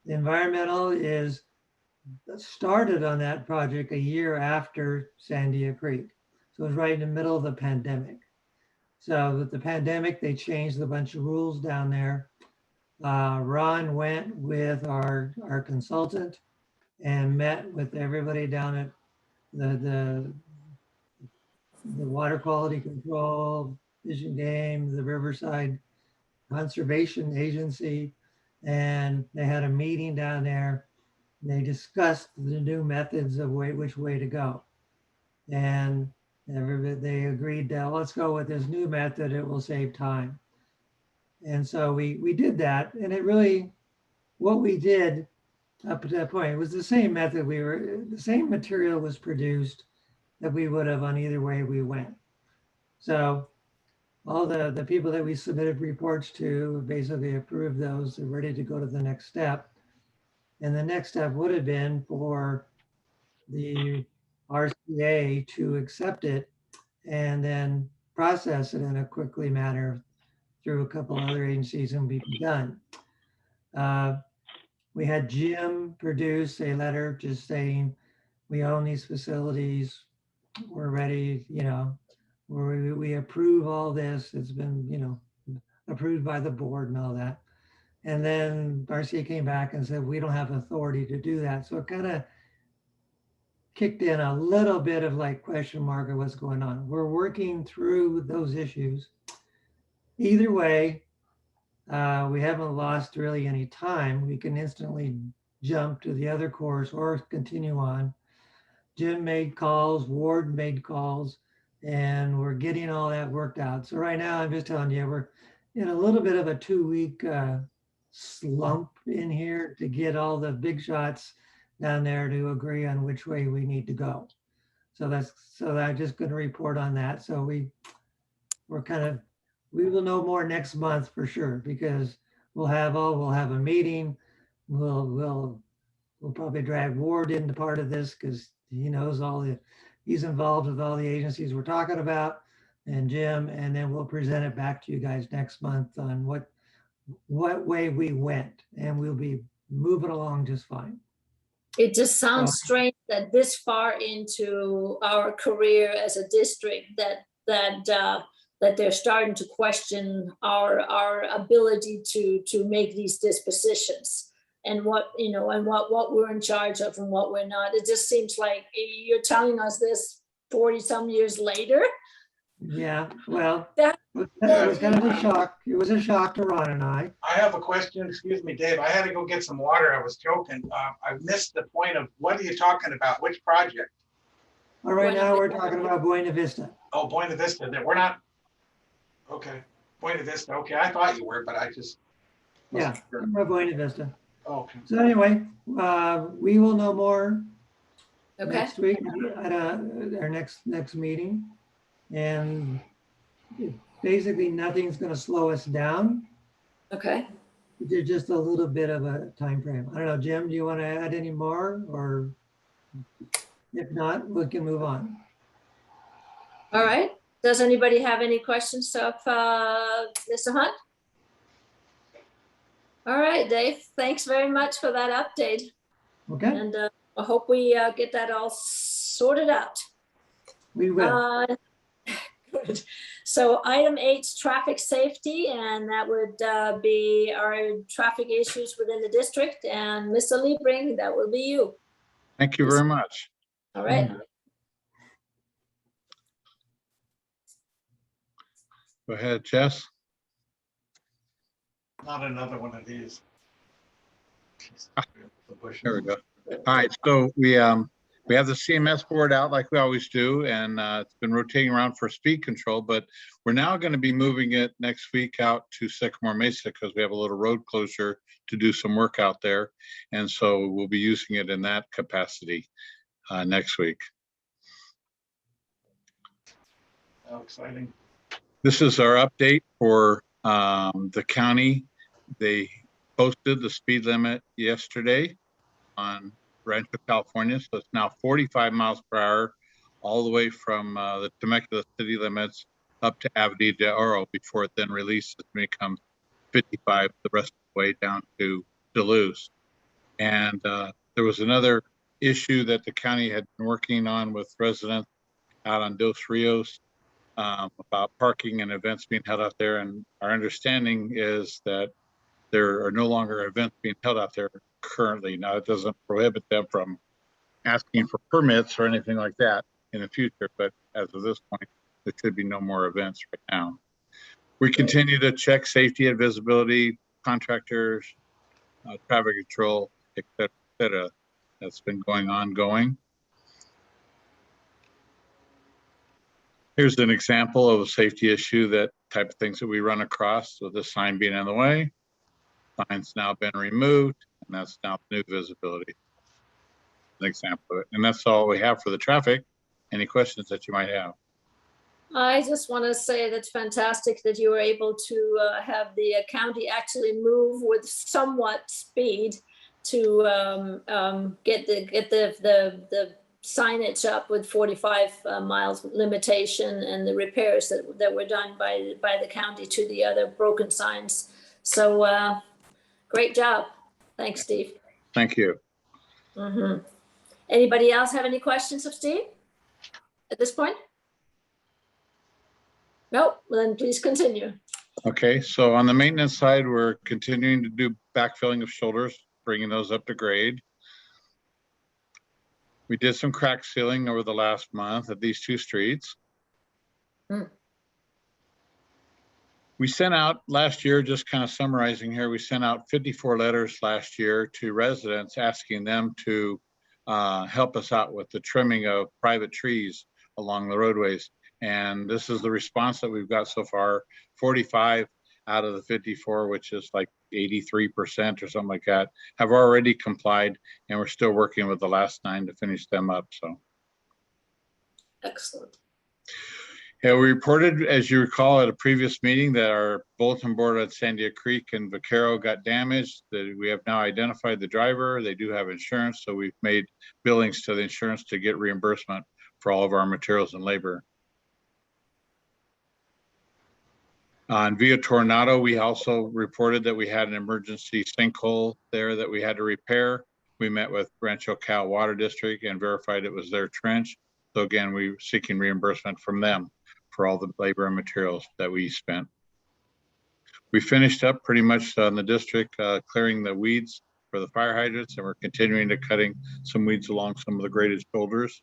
The environmental is started on that project a year after Sandia Creek. So it was right in the middle of the pandemic. So with the pandemic, they changed a bunch of rules down there. Ron went with our consultant and met with everybody down at the water quality control, Fish and Game, the Riverside Conservation Agency, and they had a meeting down there. They discussed the new methods of which way to go. And they agreed that let's go with this new method, it will save time. And so we did that, and it really, what we did up to that point, it was the same method the same material was produced that we would have on either way we went. So all the people that we submitted reports to basically approved those, they're ready to go to the next step. And the next step would have been for the RCA to accept it and then process it in a quickly manner through a couple other agencies and be done. We had Jim produce a letter just saying, we own these facilities, we're ready, we approve all this. It's been, approved by the board and all that. And then RCA came back and said, we don't have authority to do that. So it kind of kicked in a little bit of like question mark of what's going on. We're working through those issues. Either way, we haven't lost really any time. We can instantly jump to the other course or continue on. Jim made calls, Ward made calls, and we're getting all that worked out. So right now, I'm just telling you, we're in a little bit of a 2-week slump in here to get all the big shots down there to agree on which way we need to go. So I'm just going to report on that. So we will know more next month for sure, because we'll have a meeting. We'll probably drag Ward into part of this because he knows he's involved with all the agencies we're talking about, and Jim, and then we'll present it back to you guys next month on what way we went, and we'll be moving along just fine. It just sounds strange that this far into our career as a district that they're starting to question our ability to make these dispositions and what we're in charge of and what we're not. It just seems like you're telling us this 40 some years later. Yeah, well, That- it was kind of a shock. It was a shock to Ron and I. I have a question. Excuse me, Dave. I had to go get some water. I was joking. I missed the point of what are you talking about? Which project? All right, now we're talking about Buena Vista. Oh, Buena Vista. That we're not. Okay, Buena Vista. Okay, I thought you were, but I just. Yeah, we're Buena Vista. Okay. So anyway, we will know more Okay, next week at our next meeting. And basically nothing's going to slow us down. okay. There's just a little bit of a time frame. I don't know, Jim, do you want to add any more, or if not, we can move on. All right. Does anybody have any questions of Mr. Hunt? All right, Dave, thanks very much for that update. Okay, And I hope we get that all sorted out. we will. Good. So item 8, traffic safety, and that would be our traffic issues within the district. And Mr. Liebring, that will be you. Thank you very much. All right. Go ahead, Jess. Not another one of these. There we go. All right, so we have the CMS board out like we always do, and it's been rotating around for speed control, but we're now going to be moving it next week out to Sycamore Mesa because we have a little road closure to do some work out there. And so we'll be using it in that capacity next week. How exciting. This is our update for the county. They posted the speed limit yesterday on Rancho California, so it's now 45 miles per hour all the way from the Temecula city limits up to Avenida de Oro before it then releases and becomes 55 the rest of the way down to Duluth. And there was another issue that the county had been working on with residents out on Dos Rios about parking and events being held out there. And our understanding is that there are no longer events being held out there currently. Now, it doesn't prohibit them from asking for permits or anything like that in the future, but as of this point, there should be no more events right now. We continue to check safety and visibility, contractors, traffic control, et cetera. That's been ongoing. Here's an example of a safety issue, that type of things that we run across with the sign being in the way. Sign's now been removed, and that's now new visibility. An example of it. And that's all we have for the traffic. Any questions that you might have? I just want to say that's fantastic that you were able to have the county actually move with somewhat speed to get the signage up with 45 miles limitation and the repairs that were done by the county to the other broken signs. So great job. Thanks, Steve. Thank you. Mm-hmm. Anybody else have any questions of Steve at this point? Nope, well, then please continue. Okay, so on the maintenance side, we're continuing to do backfilling of shoulders, bringing those up to grade. We did some crack sealing over the last month at these two streets. Hmm. We sent out last year, just kind of summarizing here, we sent out 54 letters last year to residents asking them to help us out with the trimming of private trees along the roadways. And this is the response that we've got so far. 45 out of the 54, which is like 83% or something like that, have already complied, and we're still working with the last 9 to finish them up. So, Excellent. yeah, we reported, as you recall, at a previous meeting that our bulletin board at Sandia Creek and Vaquero got damaged. That we have now identified the driver. They do have insurance, so we've made billings to the insurance to get reimbursement for all of our materials and labor. On Via Tornado, we also reported that we had an emergency sinkhole there that we had to repair. We met with Rancho Cal Water District and verified it was their trench. So again, we were seeking reimbursement from them for all the labor and materials that we spent. We finished up pretty much on the district, clearing the weeds for the fire hydrants, and we're continuing to cutting some weeds along some of the graded shoulders.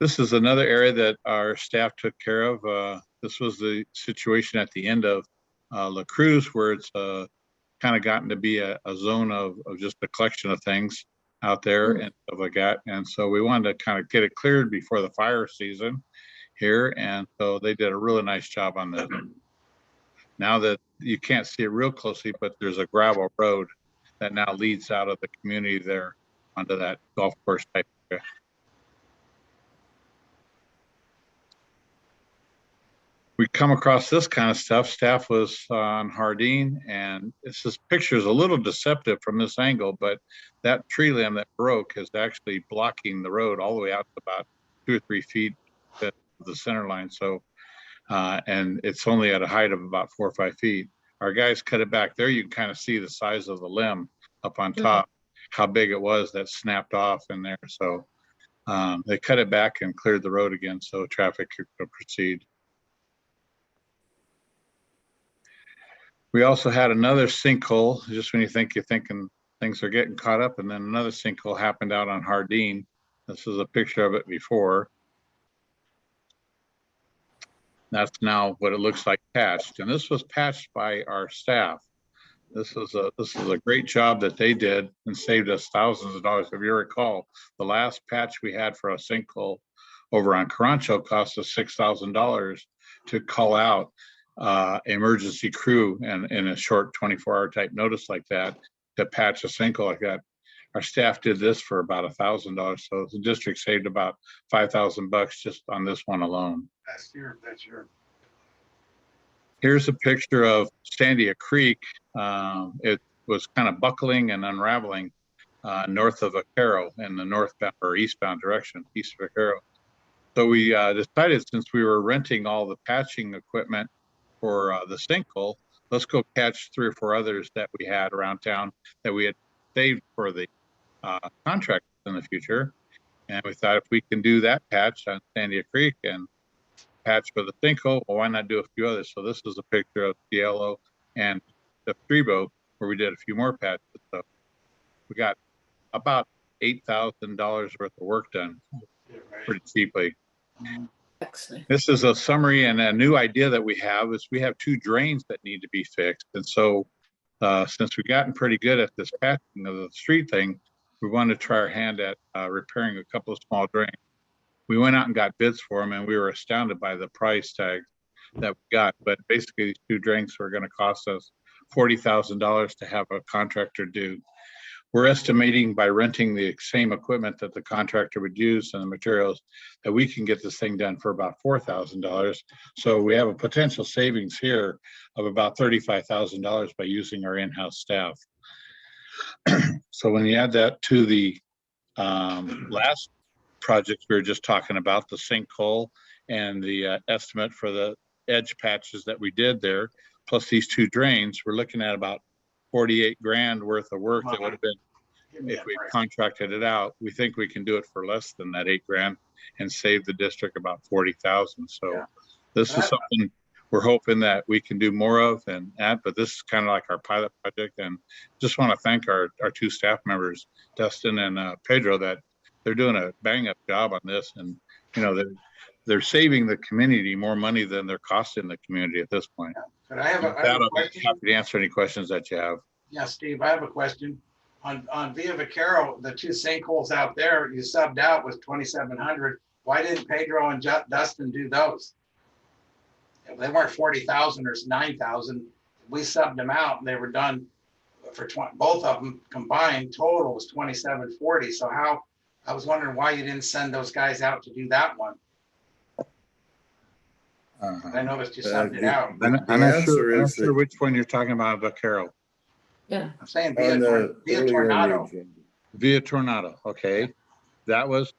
This is another area that our staff took care of. This was the situation at the end of La Cruz, where it's kind of gotten to be a zone of just a collection of things out there and stuff like that. And so we wanted to kind of get it cleared before the fire season here. And so they did a really nice job on this. Now that you can't see it real closely, but there's a gravel road that now leads out of the community there onto that golf course type area. We come across this kind of stuff. Staff was on Hardin, and this picture is a little deceptive from this angle, but that tree limb that broke is actually blocking the road all the way out to about 2 or 3 feet of the center line. So, and it's only at a height of about 4 or 5 feet. Our guys cut it back there. You can kind of see the size of the limb up on top, how big it was that snapped off in there. So they cut it back and cleared the road again so traffic could proceed. We also had another sinkhole, just when you're thinking things are getting caught up, and then another sinkhole happened out on Hardin. This is a picture of it before. That's now what it looks like patched, and this was patched by our staff. This is a great job that they did and saved us thousands of dollars. If you recall, the last patch we had for a sinkhole over on Carancho cost us $6,000 to call out emergency crew and in a short 24-hour type notice like that to patch a sinkhole like that. Our staff did this for about $1,000, so the district saved about $5,000 just on this one alone. That's your. Here's a picture of Sandia Creek. It was kind of buckling and unraveling north of Vaquero in the northbound or eastbound direction, east of Vaquero. So we decided, since we were renting all the patching equipment for the sinkhole, let's go catch 3 or 4 others that we had around town that we had saved for the contract in the future. And we thought, if we can do that patch on Sandia Creek and patch for the sinkhole, well, why not do a few others? So this is a picture of Cielo and the Trebo, where we did a few more patches. So we got about $8,000 worth of work done pretty cheaply. Excellent. This is a summary, and a new idea that we have is we have 2 drains that need to be fixed. And so since we've gotten pretty good at this patching of the street thing, we wanted to try our hand at repairing a couple of small drains. We went out and got bids for them, and we were astounded by the price tag that we got. But basically, these 2 drains were going to cost us $40,000 to have a contractor do. We're estimating, by renting the same equipment that the contractor would use and the materials, that we can get this thing done for about $4,000. So we have a potential savings here of about $35,000 by using our in-house staff. So when you add that to the last projects we were just talking about, the sinkhole and the estimate for the edge patches that we did there, plus these 2 drains, we're looking at about 48 grand worth of work that would have been, if we contracted it out. We think we can do it for less than that 8 grand and save the district about 40,000. So this is something we're hoping that we can do more of and add, but this is kind of like our pilot project. And just want to thank our two staff members, Dustin and Pedro, that they're doing a bang up job on this. And, you know, they're saving the community more money than they're costing the community at this point. But I have With that, a I'll be question. happy to answer any questions that you have. Yeah, Steve, I have a question. On Via Vaquero, the two sinkholes out there, you subbed out with 2,700. Why didn't Pedro and Dustin do those? If they weren't 40,000 or 9,000, we subbed them out and they were done for both of them combined. Total was 2,740. So I was wondering why you didn't send those guys out to do that one. I noticed you subbed it out. I'm not sure which one you're talking about, Vaquero. Yeah. I'm saying On the Via earlier in the Tornado. agenda. Via Tornado, okay. That was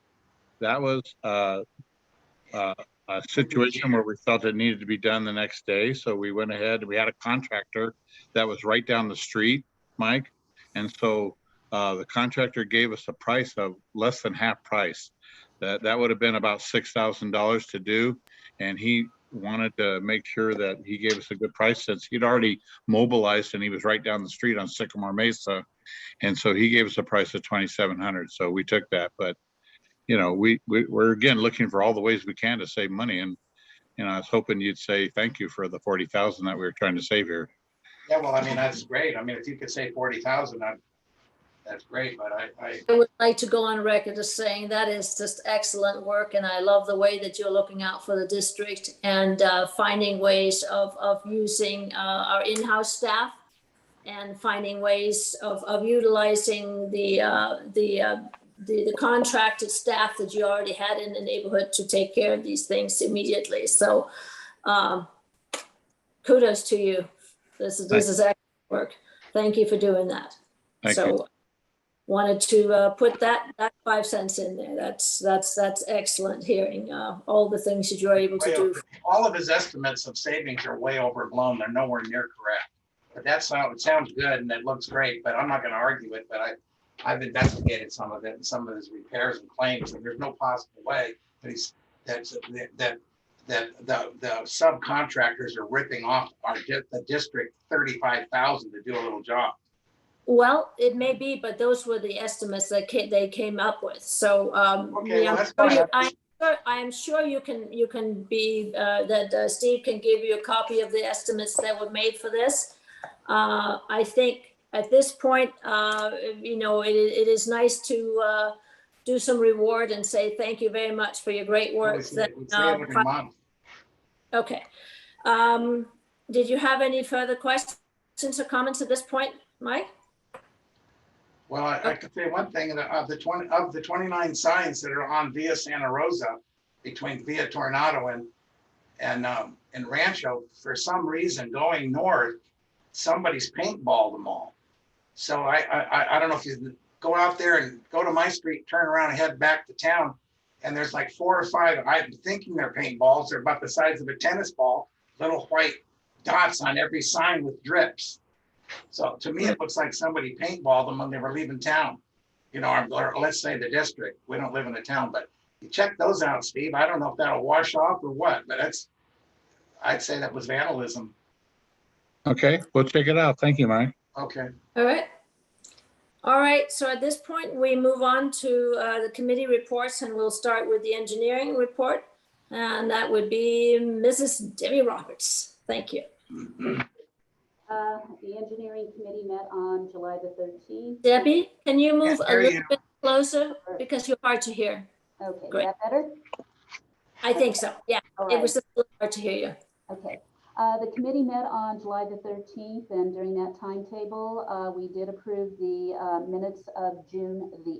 a situation where we felt it needed to be done the next day. So we went ahead, we had a contractor that was right down the street, Mike. And so the contractor gave us a price of less than half price. That would have been about $6,000 to do. And he wanted to make sure that he gave us a good price since he'd already mobilized and he was right down the street on Sycamore Mesa. And so he gave us a price of 2,700. So we took that, but you know, we're again looking for all the ways we can to save money. And, you know, I was hoping you'd say thank you for the 40,000 that we were trying to save here. Yeah, well, I mean, that's great. I mean, if you could say 40,000, that's great, but I would like to go on record as saying that is just excellent work, and I love the way that you're looking out for the district and finding ways of using our in-house staff and finding ways of utilizing the contracted staff that you already had in the neighborhood to take care of these things immediately. So kudos to you. This is excellent work. Thank you for doing that. Thank you. Wanted to put that 5 cents in there. That's excellent hearing all the things that you're able to do. All of his estimates of savings are way overblown. They're nowhere near correct. But that's how it sounds good and it looks great, but I'm not going to argue it. But I've investigated some of it and some of his repairs and claims, and there's no possible way that the subcontractors are ripping off the district 35,000 to do a little job. Well, it may be, but those were the estimates that they came up with. So Okay, yeah, well, that's fine. I am sure you can be that Steve can give you a copy of the estimates that were made for this. I think at this point, you know, it is nice to do some reward and say thank you very much for your great work. We see it every month. Okay. Did you have any further questions or comments at this point, Mike? Well, I could say one thing, of the 29 signs that are on Via Santa Rosa between Via Tornado and Rancho, for some reason going north, somebody's paintballed them all. So I don't know if you go out there and go to my street, turn around and head back to town, and there's like 4 or 5, I'm thinking they're paintballs. They're about the size of a tennis ball, little white dots on every sign with drips. So to me, it looks like somebody paintballed them when they were leaving town, you know, or let's say the district. We don't live in a town, but you check those out, Steve. I don't know if that'll wash off or what, but I'd say that was vandalism. Okay, we'll check it out. Thank you, Mike. Okay. All right. So at this point, we move on to the committee reports, and we'll start with the engineering report. And that would be Mrs. Debbie Roberts. Thank you. The engineering committee met on July the 13th. Debbie, can you move a little you. bit closer because you're hard to hear? Okay, Great. is that better? I think so. Yeah, All it right. was just a little hard to hear you. Okay. The committee met on July the 13th, and during that timetable, we did approve the minutes of June the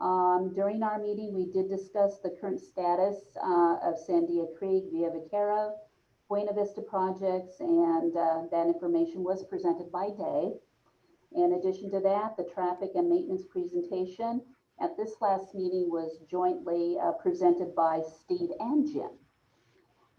8th. During our meeting, we did discuss the current status of Sandia Creek, Via Vaquero, Buena Vista projects, and that information was presented by Day. In addition to that, the traffic and maintenance presentation at this last meeting was jointly presented by Steve and Jim.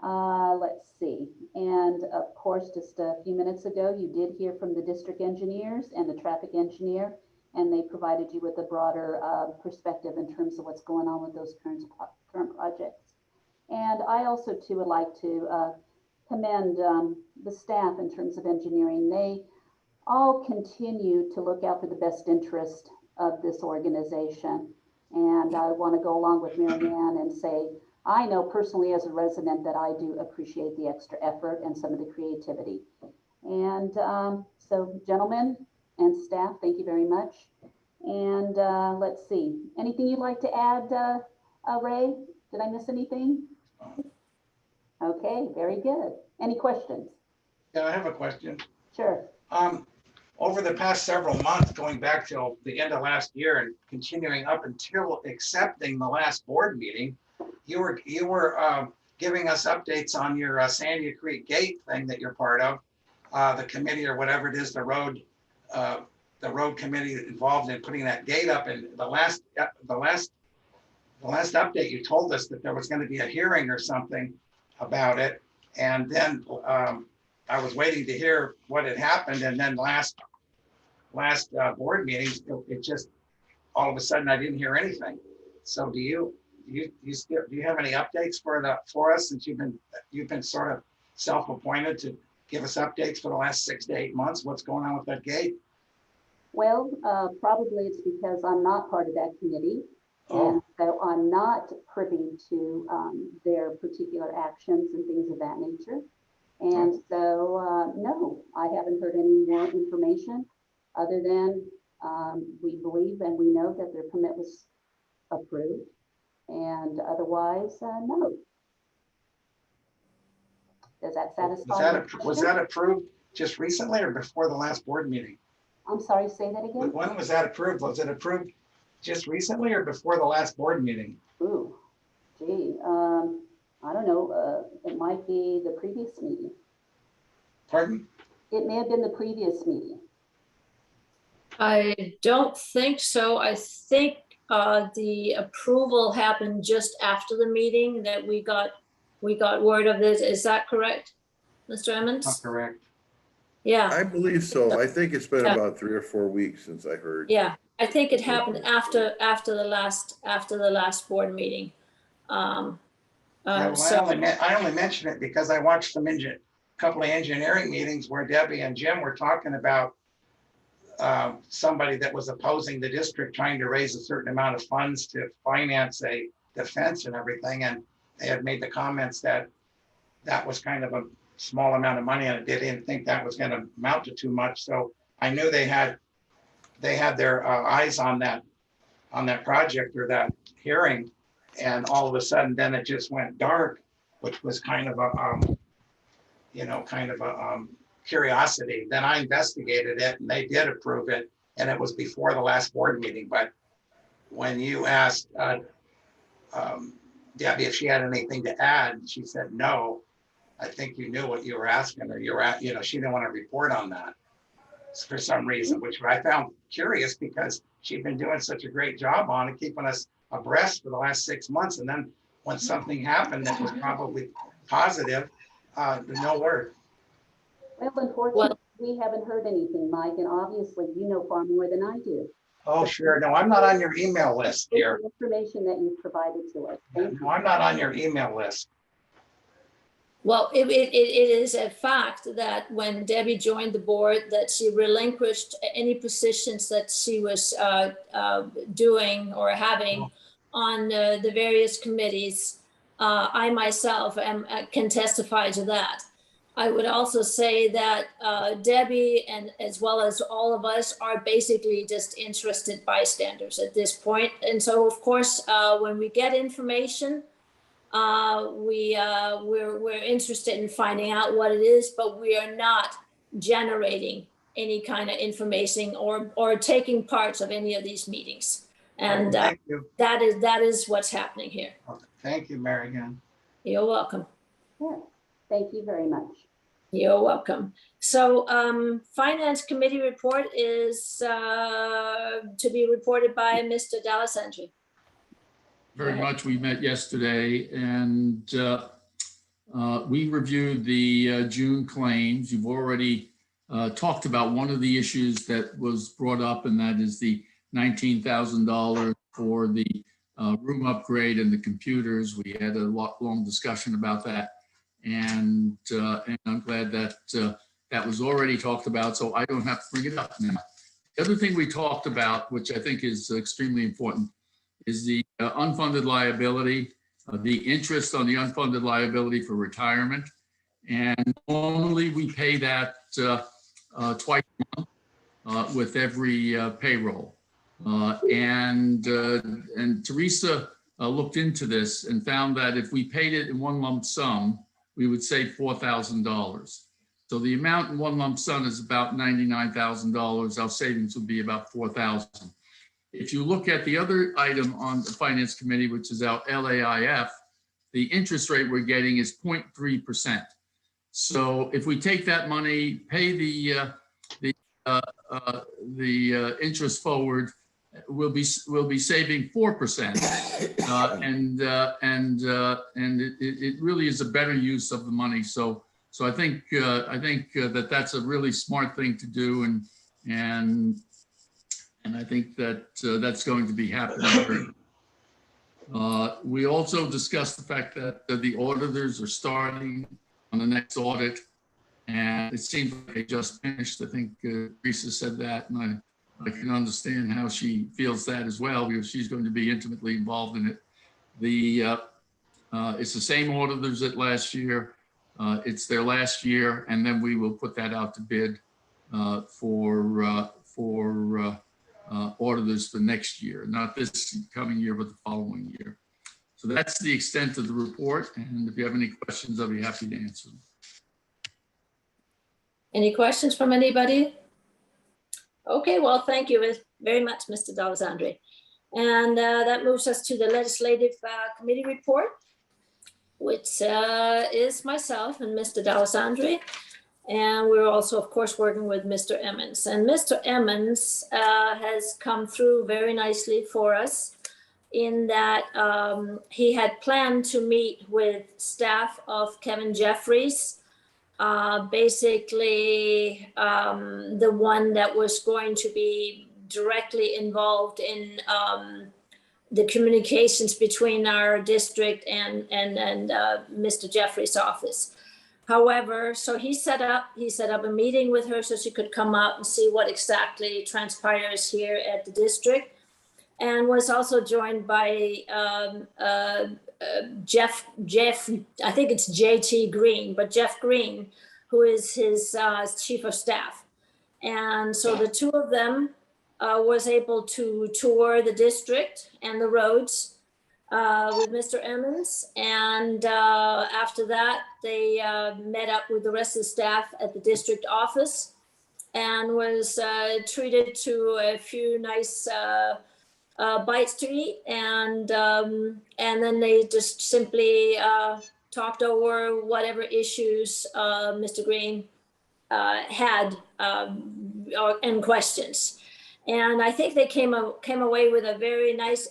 Let's see. And of course, just a few minutes ago, you did hear from the district engineers and the traffic engineer, and they provided you with a broader perspective in terms of what's going on with those current projects. And I also too would like to commend the staff in terms of engineering. They all continue to look out for the best interest of this organization. And I want to go along with Mary Ann and say, I know personally as a resident that I do appreciate the extra effort and some of the creativity. And so gentlemen and staff, thank you very much. And let's see, anything you'd like to add, Ray? Did I miss anything? Okay, very good. Any questions? Yeah, I have a question. Sure. Over the past several months, going back till the end of last year and continuing up until accepting the last board meeting, you were giving us updates on your Sandia Creek Gate thing that you're part of, the committee or whatever it is, the road committee involved in putting that gate up. And the last update, you told us that there was going to be a hearing or something about it. And then I was waiting to hear what had happened. And then last board meeting, it just, all of a sudden I didn't hear anything. So do you have any updates for us, since you've been sort of self-appointed to give us updates for the last 6 to 8 months? What's going on with that gate? Well, probably it's because I'm not part of that committee. And so I'm not privy to their particular actions and things of that nature. And so, no, I haven't heard any more information other than we believe and we know that their permit was approved. And otherwise, no. Does that satisfy? Was that approved just recently or before the last board meeting? I'm sorry, say that again? When was that approved? Was it approved just recently or before the last board meeting? Ooh, gee, I don't know. It might be the previous meeting. Pardon? It may have been the previous meeting. I don't think so. I think the approval happened just after the meeting that we got word of this. Is that correct, Mr. Emmons? Not correct. Yeah, I believe so. I think it's been about 3 or 4 weeks since I heard. yeah. I think it happened after the last board meeting. Yeah, well, I only mention it because I watched some couple of engineering meetings where Debbie and Jim were talking about somebody that was opposing the district trying to raise a certain amount of funds to finance a defense and everything. And they had made the comments that that was kind of a small amount of money and they didn't think that was going to amount to too much. So I knew they had their eyes on that project or that hearing. And all of a sudden, then it just went dark, which was kind of a curiosity. Then I investigated it and they did approve it. And it was before the last board meeting. But when you asked Debbie if she had anything to add, she said no. I think you knew what you were asking her. She didn't want to report on that for some reason, which I found curious because she'd been doing such a great job on it, keeping us abreast for the last 6 months. And then when something happened that was probably positive, no word. Well, unfortunately, we haven't heard anything, Mike, and obviously you know far more than I do. Oh, sure. No, I'm not on your email list here. The information that you provided to us. No, I'm not on your email list. well, it is a fact that when Debbie joined the board, that she relinquished any positions that she was doing or having on the various committees. I myself can testify to that. I would also say that Debbie and as well as all of us are basically just interested bystanders at this point. And so, of course, when we get information, we're interested in finding out what it is, but we are not generating any kind of information or taking parts of any of these meetings. And Thank you. that is what's happening here. Thank you, Mary Ann. You're welcome. Yeah, thank you very much. You're welcome. So Finance Committee report is to be reported by Mr. D'Alessandri. Very much. We met yesterday and we reviewed the June claims. You've already talked about one of the issues that was brought up, and that is the $19,000 for the room upgrade and the computers. We had a long discussion about that. And I'm glad that that was already talked about, so I don't have to bring it up now. The other thing we talked about, which I think is extremely important, is the unfunded liability, the interest on the unfunded liability for retirement. And normally we pay that twice a month with every payroll. And Teresa looked into this and found that if we paid it in one lump sum, we would save $4,000. So the amount in one lump sum is about $99,000. Our savings would be about $4,000. If you look at the other item on the Finance Committee, which is our LAIF, the interest rate we're getting is 0.3%. So if we take that money, pay the interest forward, we'll be saving 4%, and it really is a better use of the money. So I think that that's a really smart thing to do, and I think that that's going to be happening. We also discussed the fact that the auditors are starting on the next audit, and it seems like they just finished. I think Teresa said that, and I can understand how she feels that as well, because she's going to be intimately involved in it. It's the same auditors as last year. It's their last year, and then we will put that out to bid for auditors for next year, not this coming year, but the following year. So that's the extent of the report. And if you have any questions, I'll be happy to answer them. Any questions from anybody? Okay, well, thank you very much, Mr. D'Alessandri. And that moves us to the Legislative Committee report, which is myself and Mr. D'Alessandri. And we're also, of course, working with Mr. Emmons. And Mr. Emmons has come through very nicely for us in that he had planned to meet with staff of Kevin Jeffries, basically the one that was going to be directly involved in the communications between our district and Mr. Jeffries' office. However, so he set up a meeting with her so she could come up and see what exactly transpires here at the district, and was also joined by Jeff, I think it's JT Green, but Jeff Green, who is his chief of staff. And so the two of them was able to tour the district and the roads with Mr. Emmons. And after that, they met up with the rest of the staff at the district office and was treated to a few nice bites to eat, and then they just simply talked over whatever issues Mr. Green had and questions. And I think they came away with a very nice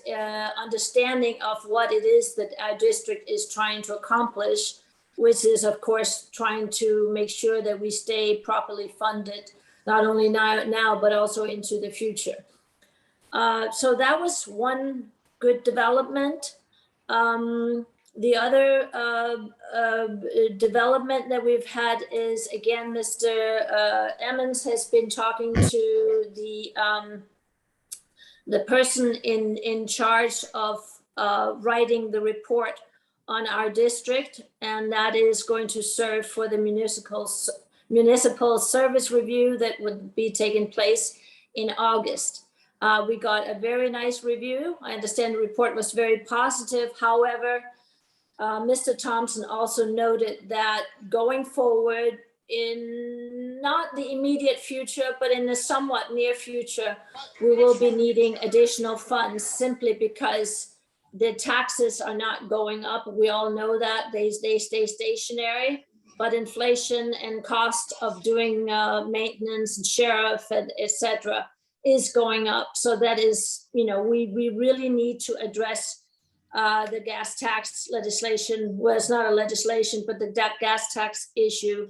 understanding of what it is that our district is trying to accomplish, which is, of course, trying to make sure that we stay properly funded, not only now but also into the future. So that was one good development. The other development that we've had is, again, Mr. Emmons has been talking to the person in charge of writing the report on our district, and that is going to serve for the municipal service review that would be taking place in August. We got a very nice review. I understand the report was very positive. However, Mr. Thompson also noted that going forward, in not the immediate future, but in the somewhat near future, we will be needing additional funds simply because the taxes are not going up. We all know that they stay stationary, but inflation and cost of doing maintenance and sheriff and et cetera is going up. So that is, we really need to address the gas tax legislation. Well, it's not a legislation, but the gas tax issue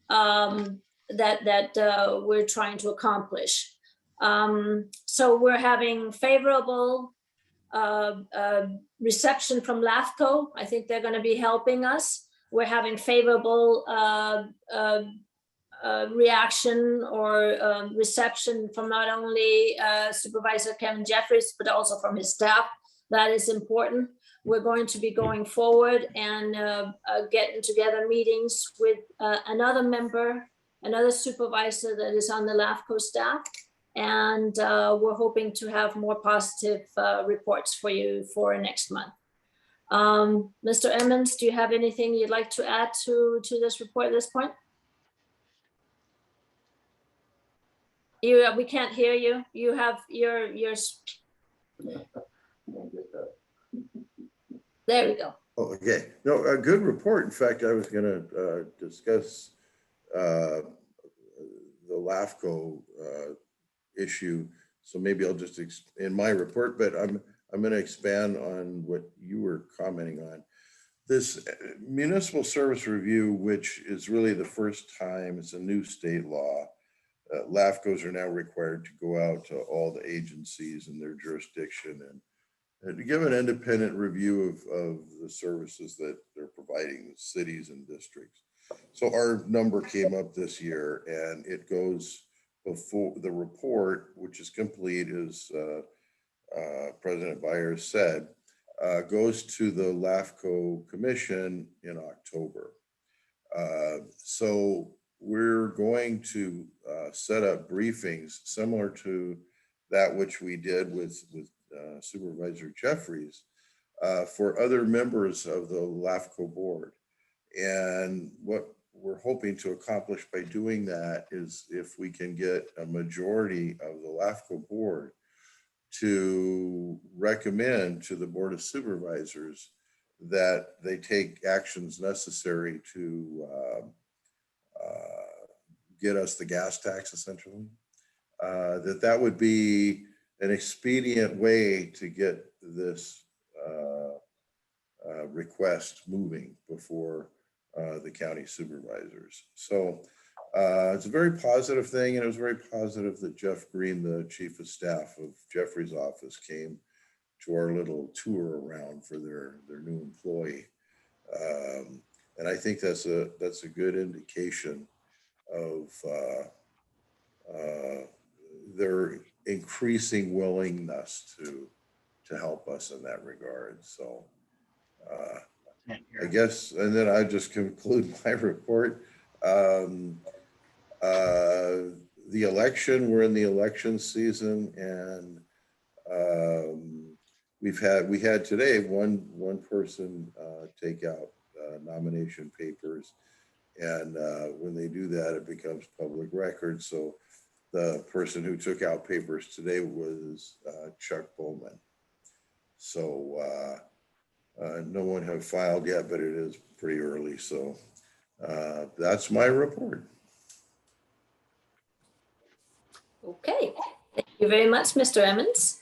that we're trying to accomplish. So we're having favorable reception from LAFCO. I think they're going to be helping us. we're having favorable reaction or reception from not only Supervisor Kevin Jeffries, but also from his staff. That is important. We're going to be going forward and getting together meetings with another member, another supervisor that is on the LAFCO staff. And we're hoping to have more positive reports for you for next month. Mr. Emmons, do you have anything you'd like to add to this report at this point? We can't hear you. You have your. There we go. Oh, okay. No, a good report. In fact, I was going to discuss the LAFCO issue. So maybe I'll just in my report, but I'm going to expand on what you were commenting on. This municipal service review, which is really the first time, it's a new state law. LAFCOs are now required to go out to all the agencies in their jurisdiction and to give an independent review of the services that they're providing the cities and districts. So our number came up this year, and it goes before the report, which is complete, as President Byers said, goes to the LAFCO Commission in October. So we're going to set up briefings similar to that which we did with Supervisor Jeffries for other members of the LAFCO board. And what we're hoping to accomplish by doing that is if we can get a majority of the LAFCO board to recommend to the Board of Supervisors that they take actions necessary to get us the gas tax, essentially, that would be an expedient way to get this request moving before the county supervisors. So it's a very positive thing, and it was very positive that Jeff Green, the chief of staff of Jeffrey's office, came to our little tour around for their new employee. And I think that's a good indication of their increasing willingness to help us in that regard. So I guess, and then I just conclude my report. The election, we're in the election season, and we had today one person take out nomination papers, and when they do that, it becomes public record. So the person who took out papers today was Chuck Bowman. So no one have filed yet, but it is pretty early. So that's my report. Okay, thank you very much, Mr. Emmons.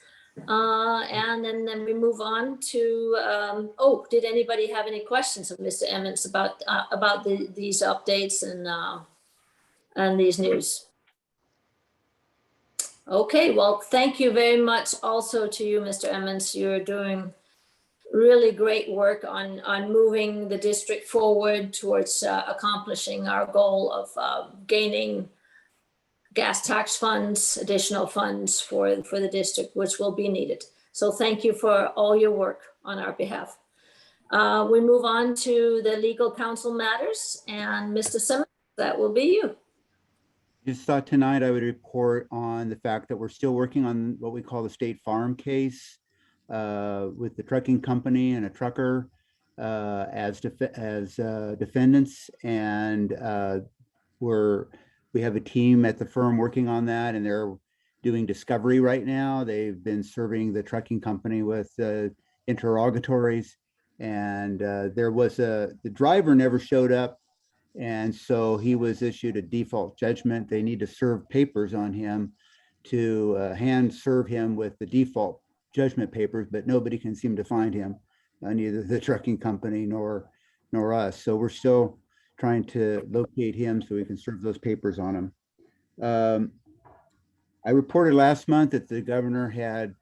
And then we move on to, did anybody have any questions of Mr. Emmons about these updates and these news? Okay, well, thank you very much also to you, Mr. Emmons. You're doing really great work on moving the district forward towards accomplishing our goal of gaining gas tax funds, additional funds for the district, which will be needed. So thank you for all your work on our behalf. We move on to the legal counsel matters, and Mr. Simmons, that will be you. Just thought tonight I would report on the fact that we're still working on what we call the State Farm case with the trucking company and a trucker as defendants, and we have a team at the firm working on that, and they're doing discovery right now. They've been serving the trucking company with interrogatories, and the driver never showed up, and so he was issued a default judgment. They need to serve papers on him to hand serve him with the default judgment papers, but nobody can seem to find him, neither the trucking company nor us. So we're still trying to locate him so we can serve those papers on him. I reported last month that the governor had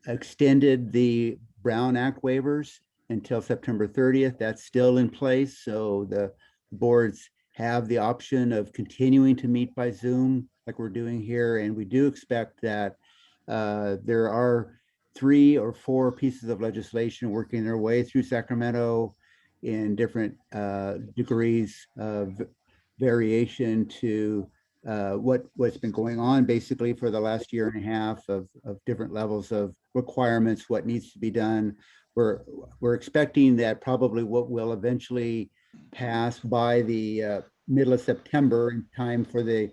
extended the Brown Act waivers until September 30th. That's still in place. So the boards have the option of continuing to meet by Zoom like we're doing here. And we do expect that there are 3 or 4 pieces of legislation working their way through Sacramento in different degrees of variation to what's been going on basically for the last year and a half of different levels of requirements, what needs to be done. We're expecting that probably what will eventually pass by the middle of September in time for the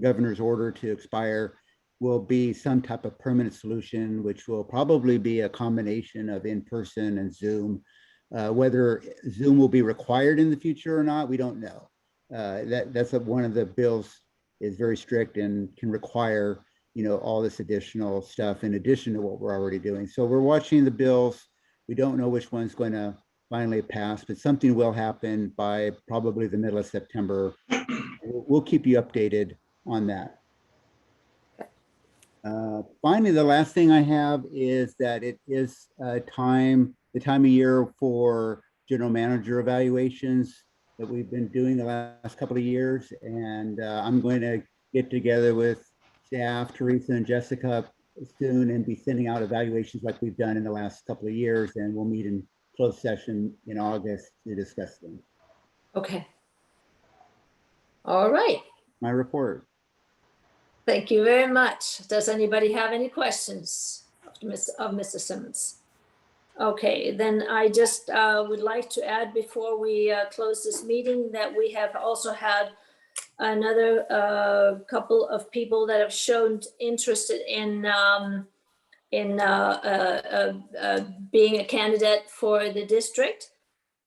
governor's order to expire will be some type of permanent solution, which will probably be a combination of in-person and Zoom. Whether Zoom will be required in the future or not, we don't know. That's one of the bills is very strict and can require, all this additional stuff in addition to what we're already doing. So we're watching the bills. We don't know which one's going to finally pass, but something will happen by probably the middle of September. We'll keep you updated on that. Finally, the last thing I have is that it is the time of year for general manager evaluations that we've been doing the last couple of years. And I'm going to get together with staff, Teresa and Jessica soon and be sending out evaluations like we've done in the last couple of years. And we'll meet in closed session in August to discuss them. Okay. All right. My report. Thank you very much. Does anybody have any questions of Mr. Simmons? Okay, then I just would like to add before we close this meeting that we have also had another couple of people that have shown interest in being a candidate for the district.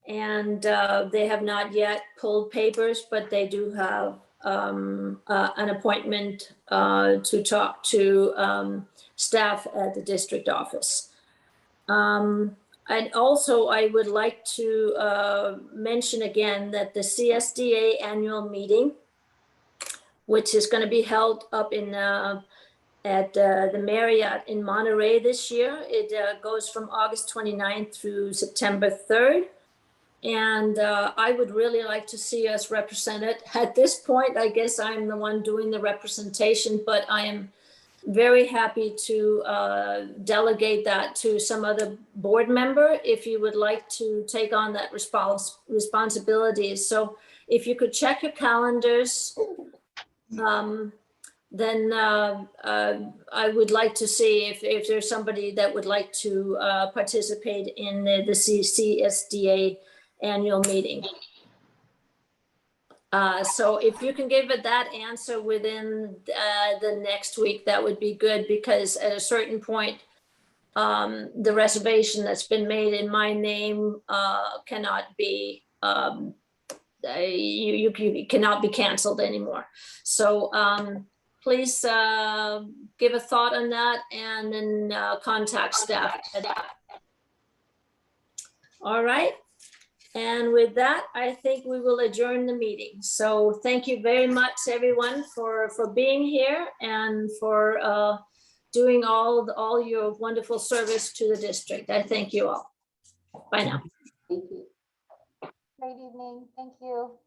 And they have not yet pulled papers, but they do have an appointment to talk to staff at the district office. And also I would like to mention again that the CSDA annual meeting, which is going to be held up in at the Marriott in Monterey this year. It goes from August 29th through September 3rd. And I would really like to see us represented. At this point, I guess I'm the one doing the representation, but I am very happy to delegate that to some other board member if you would like to take on that responsibility. So if you could check your calendars, then I would like to see if there's somebody that would like to participate in the CSDA annual meeting. So if you can give it that answer within the next week, that would be good, because at a certain point, the reservation that's been made in my name cannot be, you cannot be canceled anymore. So please give a thought on that and then contact staff. All right. And with that, I think we will adjourn the meeting. So thank you very much, everyone, for being here and for doing all your wonderful service to the district. I thank you all. Bye now. Thank you. Great evening. Thank you.